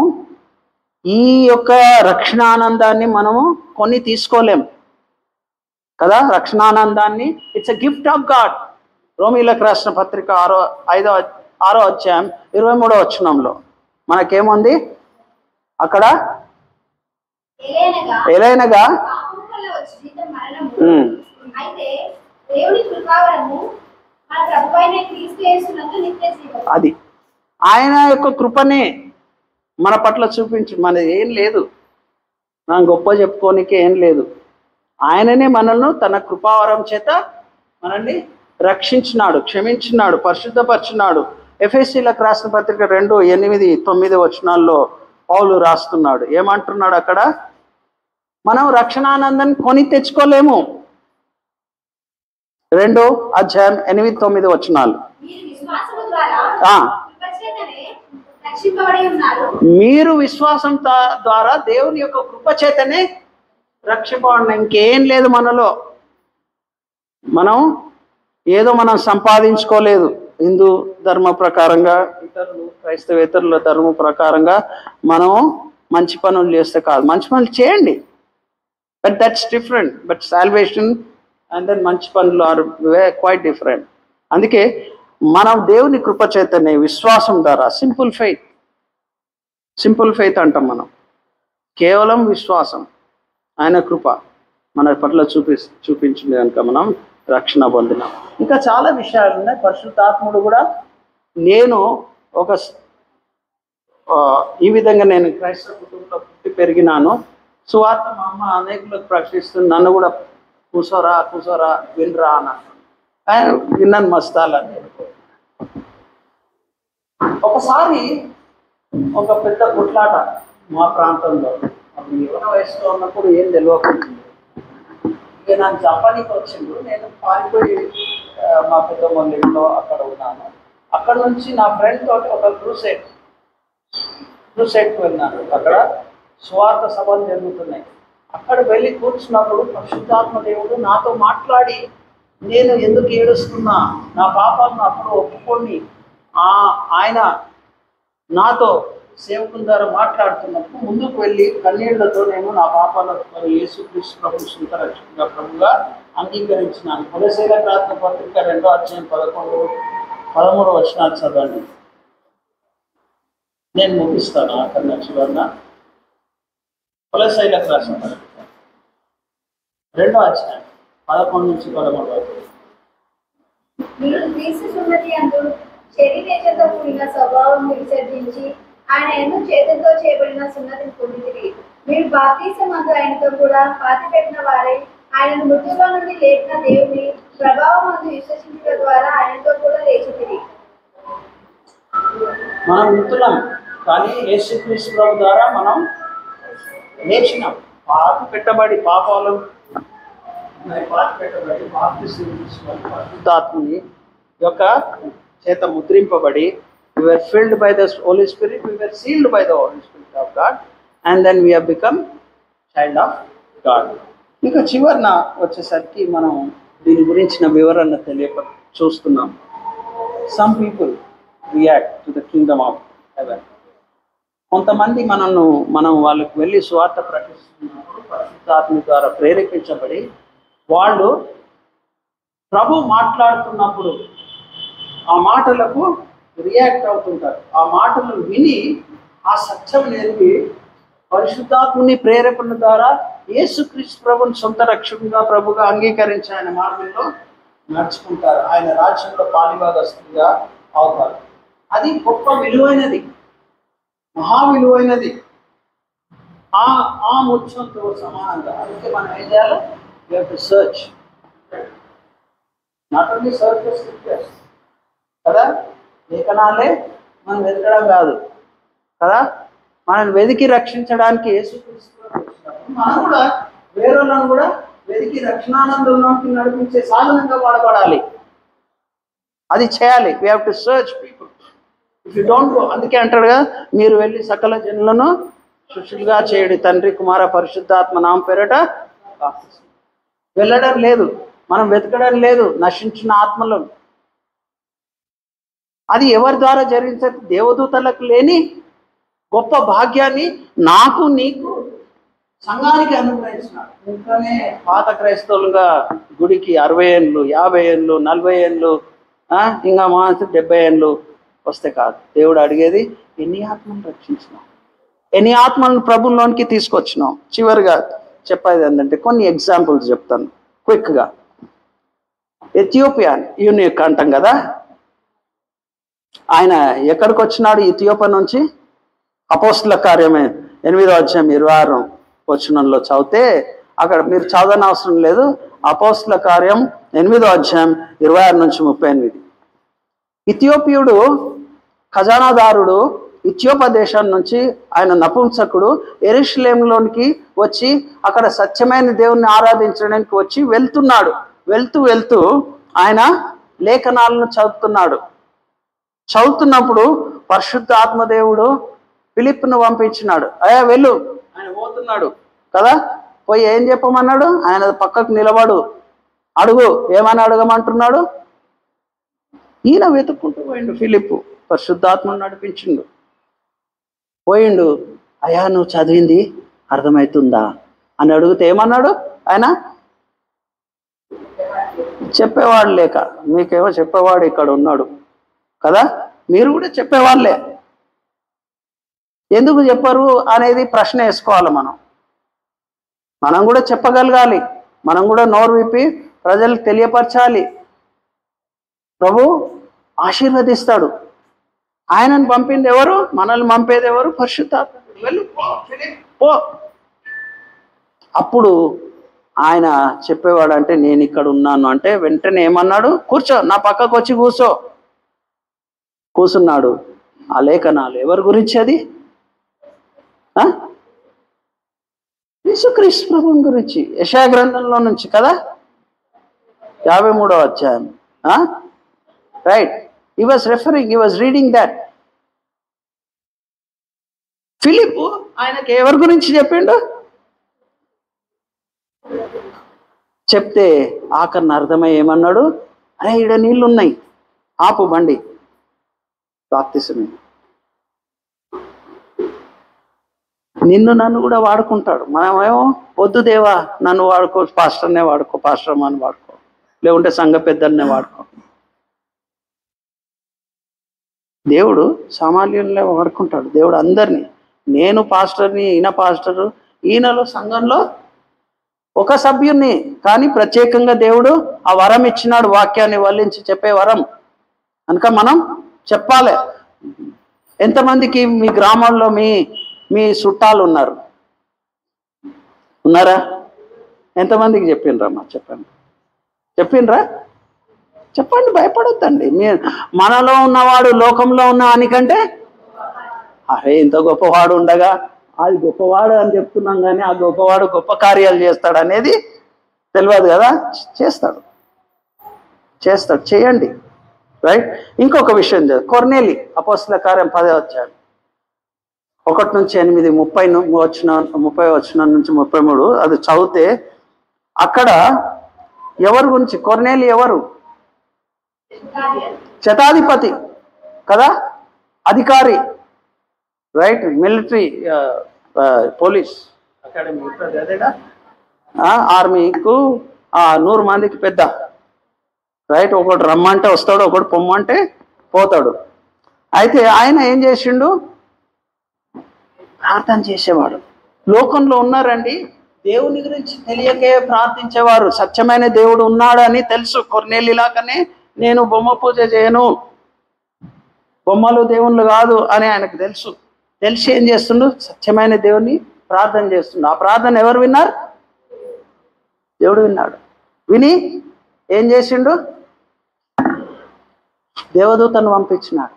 ఈ యొక్క రక్షణానందాన్ని మనము కొని తీసుకోలేం కదా. రక్షణానందాన్ని it's a gift of God. రోమీలకు రాసిన పత్రిక 6వ అధ్యాయం 23వ వచనంలో మనకేముంది అక్కడ, ఎలైనగా అది ఆయన యొక్క కృపనే మన పట్ల చూపించి, మనది ఏం లేదు, నా గొప్ప చెప్పుకోనికే ఏం లేదు. ఆయననే మనల్ని తన కృపావరం చేత మనల్ని రక్షించినాడు, క్షమించినాడు, పరిశుద్ధపరిచినాడు. ఎఫెసీలకు రాసిన పత్రిక 2:8-9 వచనాల్లో పౌలు రాస్తున్నాడు. ఏమంటున్నాడు అక్కడ, మనం రక్షణానందాన్ని కొని తెచ్చుకోలేము. 2వ అధ్యాయం 8-9 వచనాలు. మీరు విశ్వాసం ద్వారా దేవుని యొక్క కృప చేతనే రక్షింపబడిన. ఇంకేం లేదు మనలో. మనం ఏదో మనం సంపాదించుకోలేదు. హిందూ ధర్మ ప్రకారంగా, ఇతరులు క్రైస్తవేతరుల ధర్మ ప్రకారంగా మనం మంచి పనులు చేస్తే కాదు. మంచి పనులు చేయండి, but that's different. But salvation and then మంచి పనులు ఆర్ క్వైట్ డిఫరెంట్. అందుకే మనం దేవుని కృప చేతనే విశ్వాసం ద్వారా, సింపుల్ ఫెయిత్ అంటాం మనం, కేవలం విశ్వాసం, ఆయన కృప మన పట్ల చూపించింది కనుక మనం రక్షణ పొందినాం. ఇంకా చాలా విషయాలు ఉన్నాయి. పరిశుద్ధాత్ముడు కూడా, నేను ఈ విధంగా నేను క్రైస్తవ కుటుంబంలో పుట్టి పెరిగినాను, సువార్త మా అమ్మ అనేకులకు ప్రకటిస్తుంది, నన్ను కూడా కూసోరా వినరా అన్నాను. ఆయన విన్నాను మస్తాలని. ఒకసారి ఒక పెద్ద కొట్లాట మా ప్రాంతంలో, అప్పుడు యువన వయసులో ఉన్నప్పుడు ఏం తెలియకుండా, ఇక నాకు జపానీకి వచ్చిండు. నేను పారిపోయి మా పెద్దమ్మ ఇంట్లో అక్కడ ఉన్నాను. అక్కడ నుంచి నా ఫ్రెండ్ తోటి ఒక క్రూసైడ్కి వెళ్ళినాను. అక్కడ స్వార్థ సభలు జరుగుతున్నాయి. అక్కడ వెళ్ళి కూర్చున్నప్పుడు పరిశుద్ధాత్మ దేవుడు నాతో మాట్లాడి, నేను ఎందుకు ఏడుస్తున్నా, నా పాపాలను అప్పుడు ఒప్పుకొని ఆయన నాతో సేవకుల ద్వారా మాట్లాడుతున్నప్పుడు ముందుకు వెళ్ళి కన్నీళ్లతో నేను నా పాపాలకు మరి యేసుక్రీస్తు ప్రభు సొంత రక్షకుడిగా ప్రభుగా అంగీకరించినాను. కొలస్సీయులకు రాసిన పత్రిక 2వ అధ్యాయం 11-13 వచనాలు చదవండి. నేను ముగిస్తాను అక్కడ చివరన. కొలస్సీయులకు రాసిన పత్రిక 2వ అధ్యాయం 11-13. శరీరేచ్ఛతో కూడిన స్వభావం విసర్జించి ఆయన యందు చేతులతో చేయబడిన సున్నతిని పొందితిరి. మీరు బాప్తిసమందు ఆయనతో కూడా పాతిపెట్టిన వారే ఆయనను మృతుల్లో నుండి లేపిన దేవుని ప్రభావం అందు విశ్వసించడం ద్వారా ఆయనతో కూడా లేచితిరి. మనం మృతులం, కానీ యేసుక్రీస్తు ప్రభు ద్వారా మనం లేచినాం. పాతి పెట్టబడి పాపాలు పాతి పెట్టబడి బాప్తిసం తీసుకొని పరిశుద్ధాత్మని యొక్క చేత ముద్రింపబడి we were filled by the Holy Spirit, we were sealed by the Holy Spirit of God, and then we have become child of God. ఇక చివరిన వచ్చేసరికి మనం దీని గురించిన వివరణ చూస్తున్నాం. Some people react to the Kingdom of haven. కొంతమంది మనం వాళ్ళకి వెళ్ళి సువార్త ప్రకటిస్తున్నప్పుడు పరిశుద్ధాత్మ ద్వారా ప్రేరేపించబడి వాళ్ళు ప్రభు మాట్లాడుతున్నప్పుడు ఆ మాటలకు రియాక్ట్ అవుతుంటారు. ఆ మాటలు విని ఆ సత్యం నేర్పి పరిశుద్ధాత్ముని ప్రేరేపణ ద్వారా యేసుక్రీస్తు ప్రభుని సొంత రక్షకుగా ప్రభుగా అంగీకరించి ఆయన మార్గంలో నడుచుకుంటారు. ఆయన రాజ్యంలో పాలిభాగస్తులుగా అవుతారు. అది గొప్ప విలువైనది, మహా విలువైనది. ఆ ముత్యంతో సమానంగా. అందుకే మనం ఏం చేయాలి? You have to search, not only search the scriptures కదా, లేఖనాలే మనం వెతకడం కాదు కదా, మనం వెతికి రక్షించడానికి యేసుక్రీస్తు మనం కూడా వేరేలను కూడా వెతికి రక్షణానందంలోకి నడిపించే సాధనంగా వాడబడాలి. అది చేయాలి. We have to search people. If you don't go, అందుకే అంటాడుగా, మీరు వెళ్ళి సకల జనులను శిష్యులుగా చేయడి, తండ్రి కుమార పరిశుద్ధాత్మ నామ పేరట. వెళ్ళడం లేదు, మనం వెతకడం లేదు నశించిన ఆత్మలను. అది ఎవరి ద్వారా జరిగించే? దేవదూతలకు లేని గొప్ప భాగ్యాన్ని నాకు నీకు సంఘానికి అనుగ్రహించినాడు. ఇంకానే పాత క్రైస్తవులుగా గుడికి 60 ఏళ్ళు 50 ఏళ్ళు 40 ఏళ్ళు ఇంకా మా 70 ఏళ్ళు వస్తే కాదు. దేవుడు అడిగేది ఎన్ని ఆత్మలను రక్షించినావు, ఎన్ని ఆత్మలను ప్రభువులోనికి తీసుకొచ్చినావు. చివరిగా చెప్పేది ఏంటంటే కొన్ని ఎగ్జాంపుల్స్ చెప్తాను క్విక్గా. ఎథియోపియా యూనిక్ అంటాం కదా, ఆయన ఎక్కడికి వచ్చినాడు? ఇథియోపియా నుంచి. అపోస్తల కార్యమే 8వ అధ్యాయం 26 వచనంలో చదివితే, అక్కడ మీరు చదవని అవసరం లేదు. అపోస్తల కార్యం 8వ అధ్యాయం 26 నుంచి 38. ఇథియోపియుడు ఖజానాదారుడు ఇథియోపా దేశం నుంచి, ఆయన నపుంసకుడు యెరూషలేములోనికి వచ్చి అక్కడ సత్యమైన దేవుణ్ణి ఆరాధించడానికి వచ్చి వెళ్తూ ఆయన లేఖనాలను చదువుతున్నప్పుడు పరిశుద్ధ ఆత్మదేవుడు ఫిలిప్ను పంపించినాడు. అయ్యా వెళ్ళు, ఆయన పోతున్నాడు కదా, పోయి ఏం చెప్పమన్నాడు? ఆయన పక్కకు నిలబడు, అడుగు, ఏమని అడగమంటున్నాడు? ఈయన వెతుక్కుంటూ పోయిండు. ఫిలిప్ పరిశుద్ధాత్మను నడిపించిండు. పోయిండు, అయ్యా నువ్వు చదివింది అర్థమవుతుందా అని అడిగితే ఏమన్నాడు? ఆయన చెప్పేవాడు లేక, మీకేమో చెప్పేవాడు ఇక్కడ ఉన్నాడు కదా, మీరు కూడా చెప్పేవాళ్ళే, ఎందుకు చెప్పరు అనేది ప్రశ్న వేసుకోవాలి. మనం కూడా చెప్పగలగాలి, మనం కూడా నోరు విప్పి ప్రజలకు తెలియపరచాలి. ప్రభు ఆశీర్వదిస్తాడు. ఆయనను పంపింది ఎవరు? మనల్ని పంపేది ఎవరు? పరిశుద్ధాత్ముడు. వెళ్ళు పో. అప్పుడు ఆయన చెప్పేవాడు అంటే నేను ఇక్కడ ఉన్నాను అంటే వెంటనే ఏమన్నాడు? కూర్చో, నా పక్కకు వచ్చి కూర్చున్నాడు. ఆ లేఖనాలు ఎవరి గురించి? అది యేసుక్రీస్తు ప్రభువుని గురించి, యెషయా గ్రంథంలో నుంచి కదా, 53వ అధ్యాయం. Right, he was reading that. Philip ఆయనకి ఎవరి గురించి చెప్పిండు? చెప్తే ఆఖరిని అర్థమై ఏమన్నాడు? అరే ఈడ నీళ్ళు ఉన్నాయి, ఆపు బండి, బాప్తిసమే. నిన్ను నన్ను కూడా వాడుకుంటాడు. మనమేమో వద్దు దేవా నన్ను వాడుకో, పాస్టర్నే వాడుకో, పాస్టర్ అని వాడుకో, లేకుంటే సంఘ పెద్దల్నే వాడుకో. దేవుడు సామాన్యులనే వాడుకుంటాడు. దేవుడు అందరినీ, నేను పాస్టర్ని, ఈయన పాస్టరు, ఈయనలో సంఘంలో ఒక సభ్యుని, కానీ ప్రత్యేకంగా దేవుడు ఆ వరం ఇచ్చినాడు, వాక్యాన్ని వల్లించి చెప్పే వరం. కనుక మనం చెప్పాలి. ఎంతమందికి మీ గ్రామంలో మీ చుట్టాలు ఉన్నారా? ఎంతమందికి చెప్పిండ్రమ్మా? చెప్పిండ్రా? చెప్పండి, భయపడొద్దండి. మనలో ఉన్నవాడు లోకంలో ఉన్న వానికంటే అరే ఇంత గొప్పవాడు ఉండగా అది గొప్పవాడు అని చెప్తున్నాం, కానీ ఆ గొప్పవాడు గొప్ప కార్యాలు చేస్తాడు అనేది తెలియదు కదా. చేస్తాడు. చేయండి. రైట్. ఇంకొక విషయం కొర్నేలి అపోస్తల కార్యం 10వ అధ్యాయం 1 నుంచి 8 30 వచనం నుంచి 33 అది చదివితే అక్కడ ఎవరి గురించి, కొర్నేలి ఎవరు? శతాధిపతి కదా, అధికారి, రైట్, మిలిటరీ పోలీస్ అకాడమీ అదేగా, ఆర్మీకు 100 మందికి పెద్ద, రైట్. ఒకడు రమ్మంటే వస్తాడు, ఒకడు పొమ్మంటే పోతాడు. అయితే ఆయన ఏం చేసిండు? ప్రార్థన చేసేవాడు. లోకంలో ఉన్నారండి దేవుని గురించి తెలియకే ప్రార్థించేవారు. సత్యమైన దేవుడు ఉన్నాడని తెలుసు. కొర్నేలి లాగానే నేను బొమ్మ పూజ చేయను, బొమ్మలు దేవుళ్ళు కాదు అని ఆయనకు తెలుసు. తెలిసి ఏం చేస్తుండు? సత్యమైన దేవుని ప్రార్థన చేస్తుండు. ఆ ప్రార్థన ఎవరు విన్నారు? దేవుడు విన్నాడు. విని ఏం చేసిండు? దేవదూతను పంపించినాడు.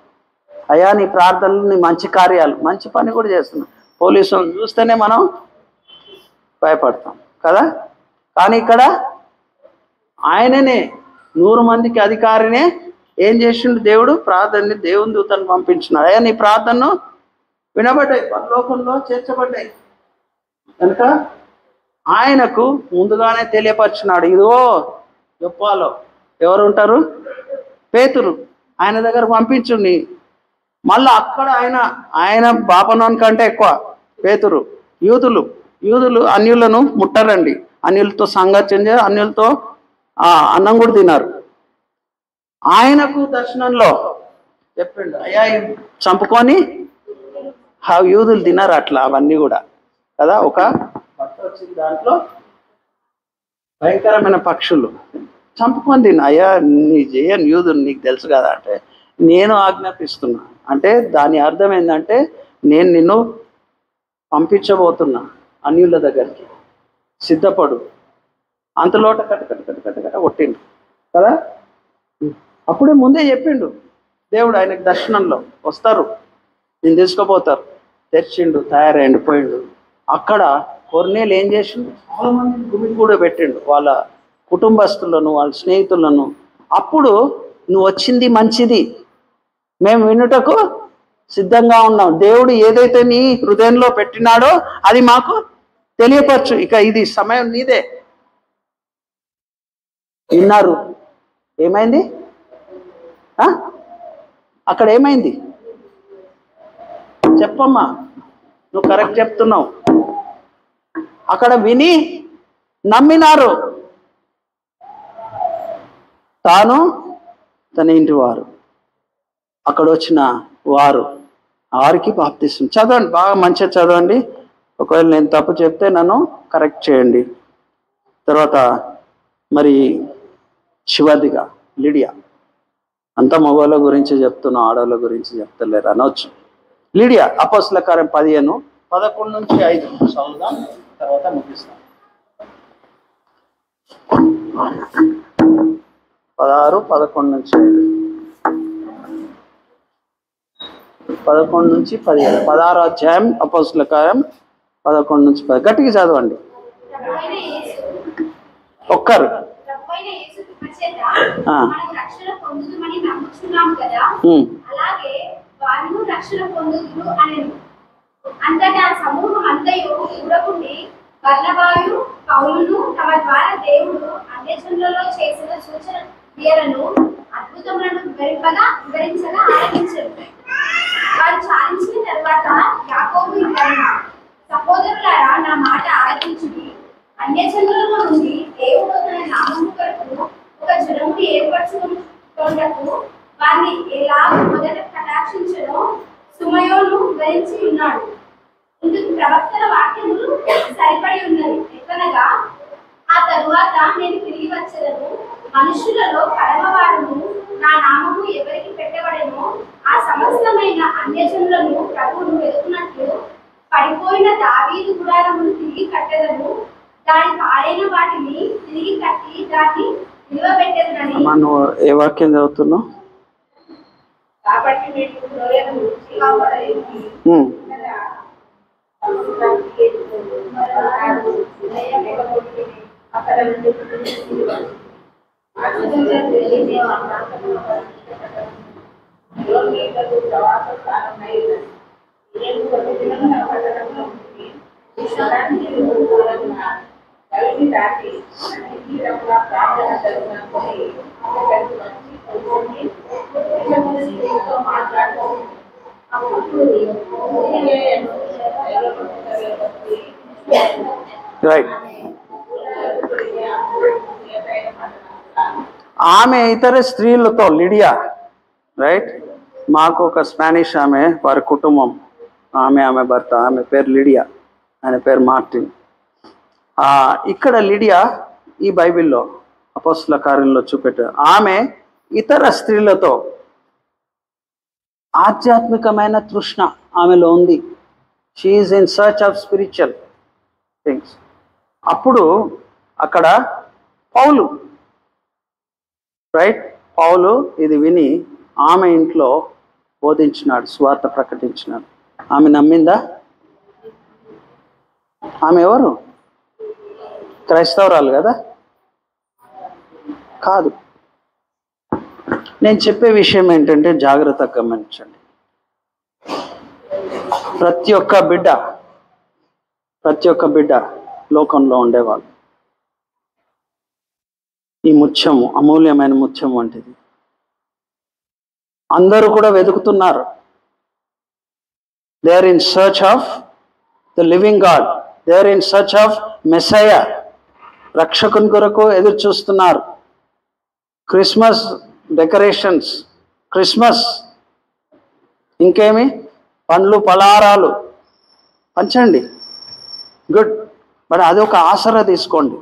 అయ్యా నీ ప్రార్థనలు, నీ మంచి కార్యాలు, మంచి పని కూడా చేస్తున్నాం. పోలీసులను చూస్తేనే మనం భయపడతాం కదా, కానీ ఇక్కడ ఆయననే 100 మందికి అధికారినే ఏం చేసిండు? దేవుడు ప్రార్థనని, దేవుని దూతను పంపించినాడు. అయ్యా నీ ప్రార్థనను వినబడ్డాయి, పరలోకంలో చేర్చబడ్డాయి కనుక ఆయనకు ముందుగానే తెలియపరిచినాడు. ఇదిగో చెప్పాలో ఎవరు ఉంటారు? పేతురు, ఆయన దగ్గర పంపించుండి. మళ్ళీ అక్కడ ఆయన బాపనోని కంటే ఎక్కువ పేతురు. యూదులు అన్యులను ముట్టరండి, అన్యులతో సంగత్యం చేయ, అన్యులతో అన్నం కూడా తిన్నారు. ఆయనకు దర్శనంలో చెప్పిండు, అయ్యా చంపుకొని యూదులు తిన్నారు అట్లా అవన్నీ కూడా కదా. ఒక భర్త వచ్చింది, దాంట్లో భయంకరమైన పక్షులు చంపుకొని తిన్నా. అయ్యా నీ చేయను యూదులు, నీకు తెలుసు కదా అంటే నేను ఆజ్ఞాపిస్తున్నా. అంటే దాని అర్థం ఏంటంటే నేను నిన్ను పంపించబోతున్నా అన్యుల దగ్గరికి, సిద్ధపడు. అంతలోట కట్ట కొట్టిండు కదా. అప్పుడే ముందే చెప్పిండు దేవుడు. ఆయనకు దర్శనంలో వస్తారు, నేను తీసుకుపోతారు. తెచ్చిండు, తయారైండు, పోయిండు. అక్కడ కొర్నేలు ఏం చేసిండు? చాలా మంది గుమికి కూడా పెట్టిండు, వాళ్ళ కుటుంబస్తులను, వాళ్ళ స్నేహితులను. అప్పుడు నువ్వు వచ్చింది మంచిది, మేము వినుటకు సిద్ధంగా ఉన్నాం. దేవుడు ఏదైతే నీ హృదయంలో పెట్టినాడో అది మాకు తెలియపరచు. ఇక ఇది సమయం నీదే. విన్నారు. ఏమైంది అక్కడ? ఏమైంది చెప్పమ్మా, నువ్వు కరెక్ట్ చెప్తున్నావు. అక్కడ విని నమ్మినారు, తాను తన ఇంటి వారు. అక్కడ వచ్చిన వారికి బాప్తిసం. చదవండి, బాగా మంచిగా చదవండి. ఒకవేళ నేను తప్పు చెప్తే నన్ను కరెక్ట్ చేయండి. తర్వాత మరి చివరిదిగా లిడియా. అంతా మగవాళ్ళ గురించి చెప్తున్నా, ఆడవాళ్ళ గురించి చెప్తలేరు అనవచ్చు. లిడియా అపోస్తల కార్యం 15 11 నుంచి 5 చదువుదాం, తర్వాత ముగిస్తాం. 16 11 నుంచి 11 నుంచి 17 16వ అధ్యాయం అపోస్తల కార్యం 11 నుంచి 10. గట్టిగా చదవండి. ఒక్కరు అంతటా సమూహం అంతయు చూడకుండి బర్నబాయు పౌలును తమ ద్వారా దేవుడు అన్యజనులలో చేసిన సూచన క్రియలను అద్భుతములను వివరించగా ఆరంభించారు. వారు చాలించిన తర్వాత యాకోబు ఇట్లనెను, సహోదరులారా నా మాట ఆలకించుడి. అన్యజనులలో నుండి దేవుడు తన నామము కొరకు ఒక జనమును ఏర్పరచుకొనుటకు వారిని ఎలా మొదట కటాక్షించడో సుమయోను వివరించి ఉన్నాడు. ఇందుకు ప్రవక్తల వాక్యములు సరిపడి ఉన్నది. ఎట్లనగా, ఆ తరువాత నేను తిరిగి వచ్చేదను, మనుషులలో కడమవారును నా నామము ఎవరికి పెట్టబడెనో ఆ సమస్తమైన అన్యజనులను ప్రభువును వెతుకున్నట్లు పడిపోయిన దావీదు గుడారమును తిరిగి కట్టెదను, దాని పాడైన వాటిని తిరిగి కట్టి దాన్ని నిలవబెట్టెదనని. మనం ఏ వాక్యం చదువుతున్నాం? కాబట్టి నేను హృదయము రైట్. ఆమె ఇతర స్త్రీలతో లిడియా, రైట్, మాకు ఒక స్పానిష్ ఆమె, వారి కుటుంబం, ఆమె భర్త, ఆమె పేరు లిడియా, ఆయన పేరు మార్టిన్. ఇక్కడ లిడియా ఈ బైబిల్లో అపోస్తల కార్యంలో చూపెట్టారు. ఆమె ఇతర స్త్రీలతో ఆధ్యాత్మికమైన తృష్ణ ఆమెలో ఉంది. She is in search of spiritual things. అప్పుడు అక్కడ పౌలు, రైట్, పౌలు ఇది విని ఆమె ఇంట్లో బోధించినాడు, స్వార్థ ప్రకటించినాడు. ఆమె నమ్మిందా? ఆమె ఎవరు? క్రైస్తవురాలు కదా? కాదు. నేను చెప్పే విషయం ఏంటంటే జాగ్రత్తగా గమనించండి. ప్రతి ఒక్క బిడ్డ లోకంలో ఉండేవాళ్ళు. ఈ ముత్యము అమూల్యమైన ముత్యం వంటిది. అందరూ కూడా వెతుకుతున్నారు. They are in search of the living God, they are in search of Messiah. రక్షకుని కొరకు ఎదురు చూస్తున్నారు. క్రిస్మస్ డెకరేషన్స్, క్రిస్మస్, ఇంకేమి పండ్లు పలారాలు పంచండి, గుడ్. బట్ అది ఒక ఆసరా తీసుకోండి.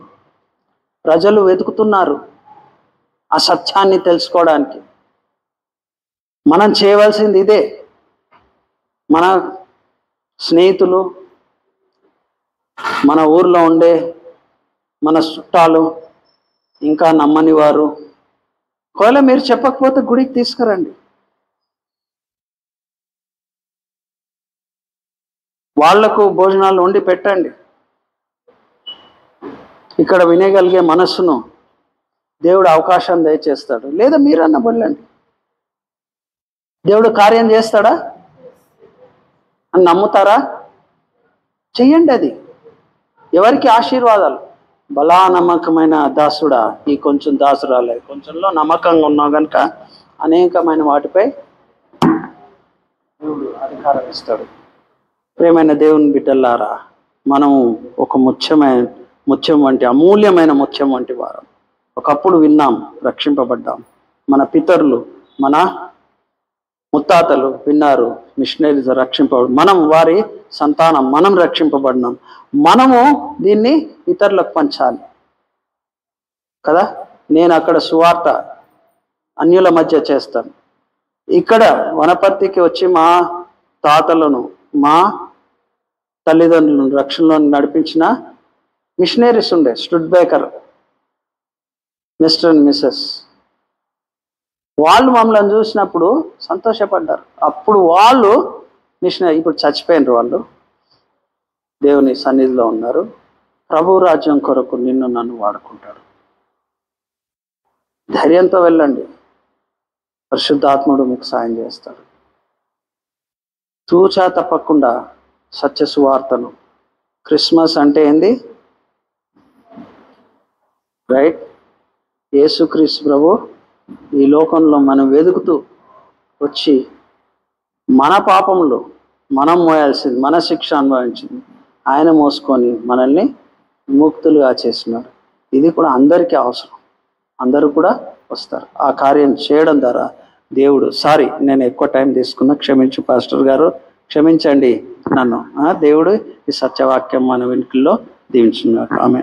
ప్రజలు వెతుకుతున్నారు ఆ సత్యాన్ని తెలుసుకోవడానికి. మనం చేయవలసింది ఇదే. మన స్నేహితులు, మన ఊర్లో ఉండే మన చుట్టాలు, ఇంకా నమ్మని వారు, ఒకవేళ మీరు చెప్పకపోతే గుడికి తీసుకురండి. వాళ్లకు భోజనాలు వండి పెట్టండి. ఇక్కడ వినేగలిగే మనస్సును దేవుడు అవకాశం దయచేస్తాడు. లేదా మీరన్నా వెళ్ళండి. దేవుడు కార్యం చేస్తాడా అని నమ్ముతారా? చెయ్యండి. అది ఎవరికి ఆశీర్వాదాలు. బలా నమ్మకమైన దాసుడా, ఈ కొంచెం దాసురాలే, కొంచెంలో నమ్మకంగా ఉన్నావు కనుక అనేకమైన వాటిపై దేవుడు అధికారం ఇస్తాడు. ప్రేమైన దేవుని బిడ్డలారా, మనం ఒక ముత్యం వంటి అమూల్యమైన ముత్యం వంటి వారం. ఒకప్పుడు విన్నాం, రక్షింపబడ్డాం. మన పితరులు, మన ముత్తాతలు విన్నారు, మిషనరీస్ రక్షింపబడి, మనం వారి సంతానం, మనం రక్షింపబడినాం. మనము దీన్ని ఇతరులకు పంచాలి కదా. నేను అక్కడ సువార్త అన్యుల మధ్య చేస్తాను. ఇక్కడ వనపర్తికి వచ్చి మా తాతలను, మా తల్లిదండ్రులను రక్షణలో నడిపించిన మిషనరీస్ ఉండే, Studebaker, mister and missus. వాళ్ళు మమ్మల్ని చూసినప్పుడు సంతోషపడ్డారు. అప్పుడు వాళ్ళు మిషనరీ, ఇప్పుడు చచ్చిపోయినారు. వాళ్ళు దేవుని సన్నిధిలో ఉన్నారు. ప్రభు రాజ్యం కొరకు నిన్ను నన్ను వాడుకుంటాడు. ధైర్యంతో వెళ్ళండి. పరిశుద్ధాత్ముడు మీకు సాయం చేస్తాడు. తూచా తప్పకుండా సత్య సువార్తను. క్రిస్మస్ అంటే ఏంది? రైట్, యేసుక్రీస్తు ప్రభు ఈ లోకంలో మనం వెతుకుతూ వచ్చి మన పాపంలో మనం మోయాల్సింది, మన శిక్ష అనుభవించింది ఆయన మోసుకొని మనల్ని విముక్తులుగా చేసినాడు. ఇది కూడా అందరికీ అవసరం. అందరూ కూడా వస్తారు. ఆ కార్యం చేయడం ద్వారా దేవుడు, నేను ఎక్కువ టైం తీసుకున్నా, క్షమించు పాస్టర్ గారు, క్షమించండి నన్ను. దేవుడు ఈ సత్యవాక్యం మన వెనుకల్లో దీవించున్నాడు. ఆమె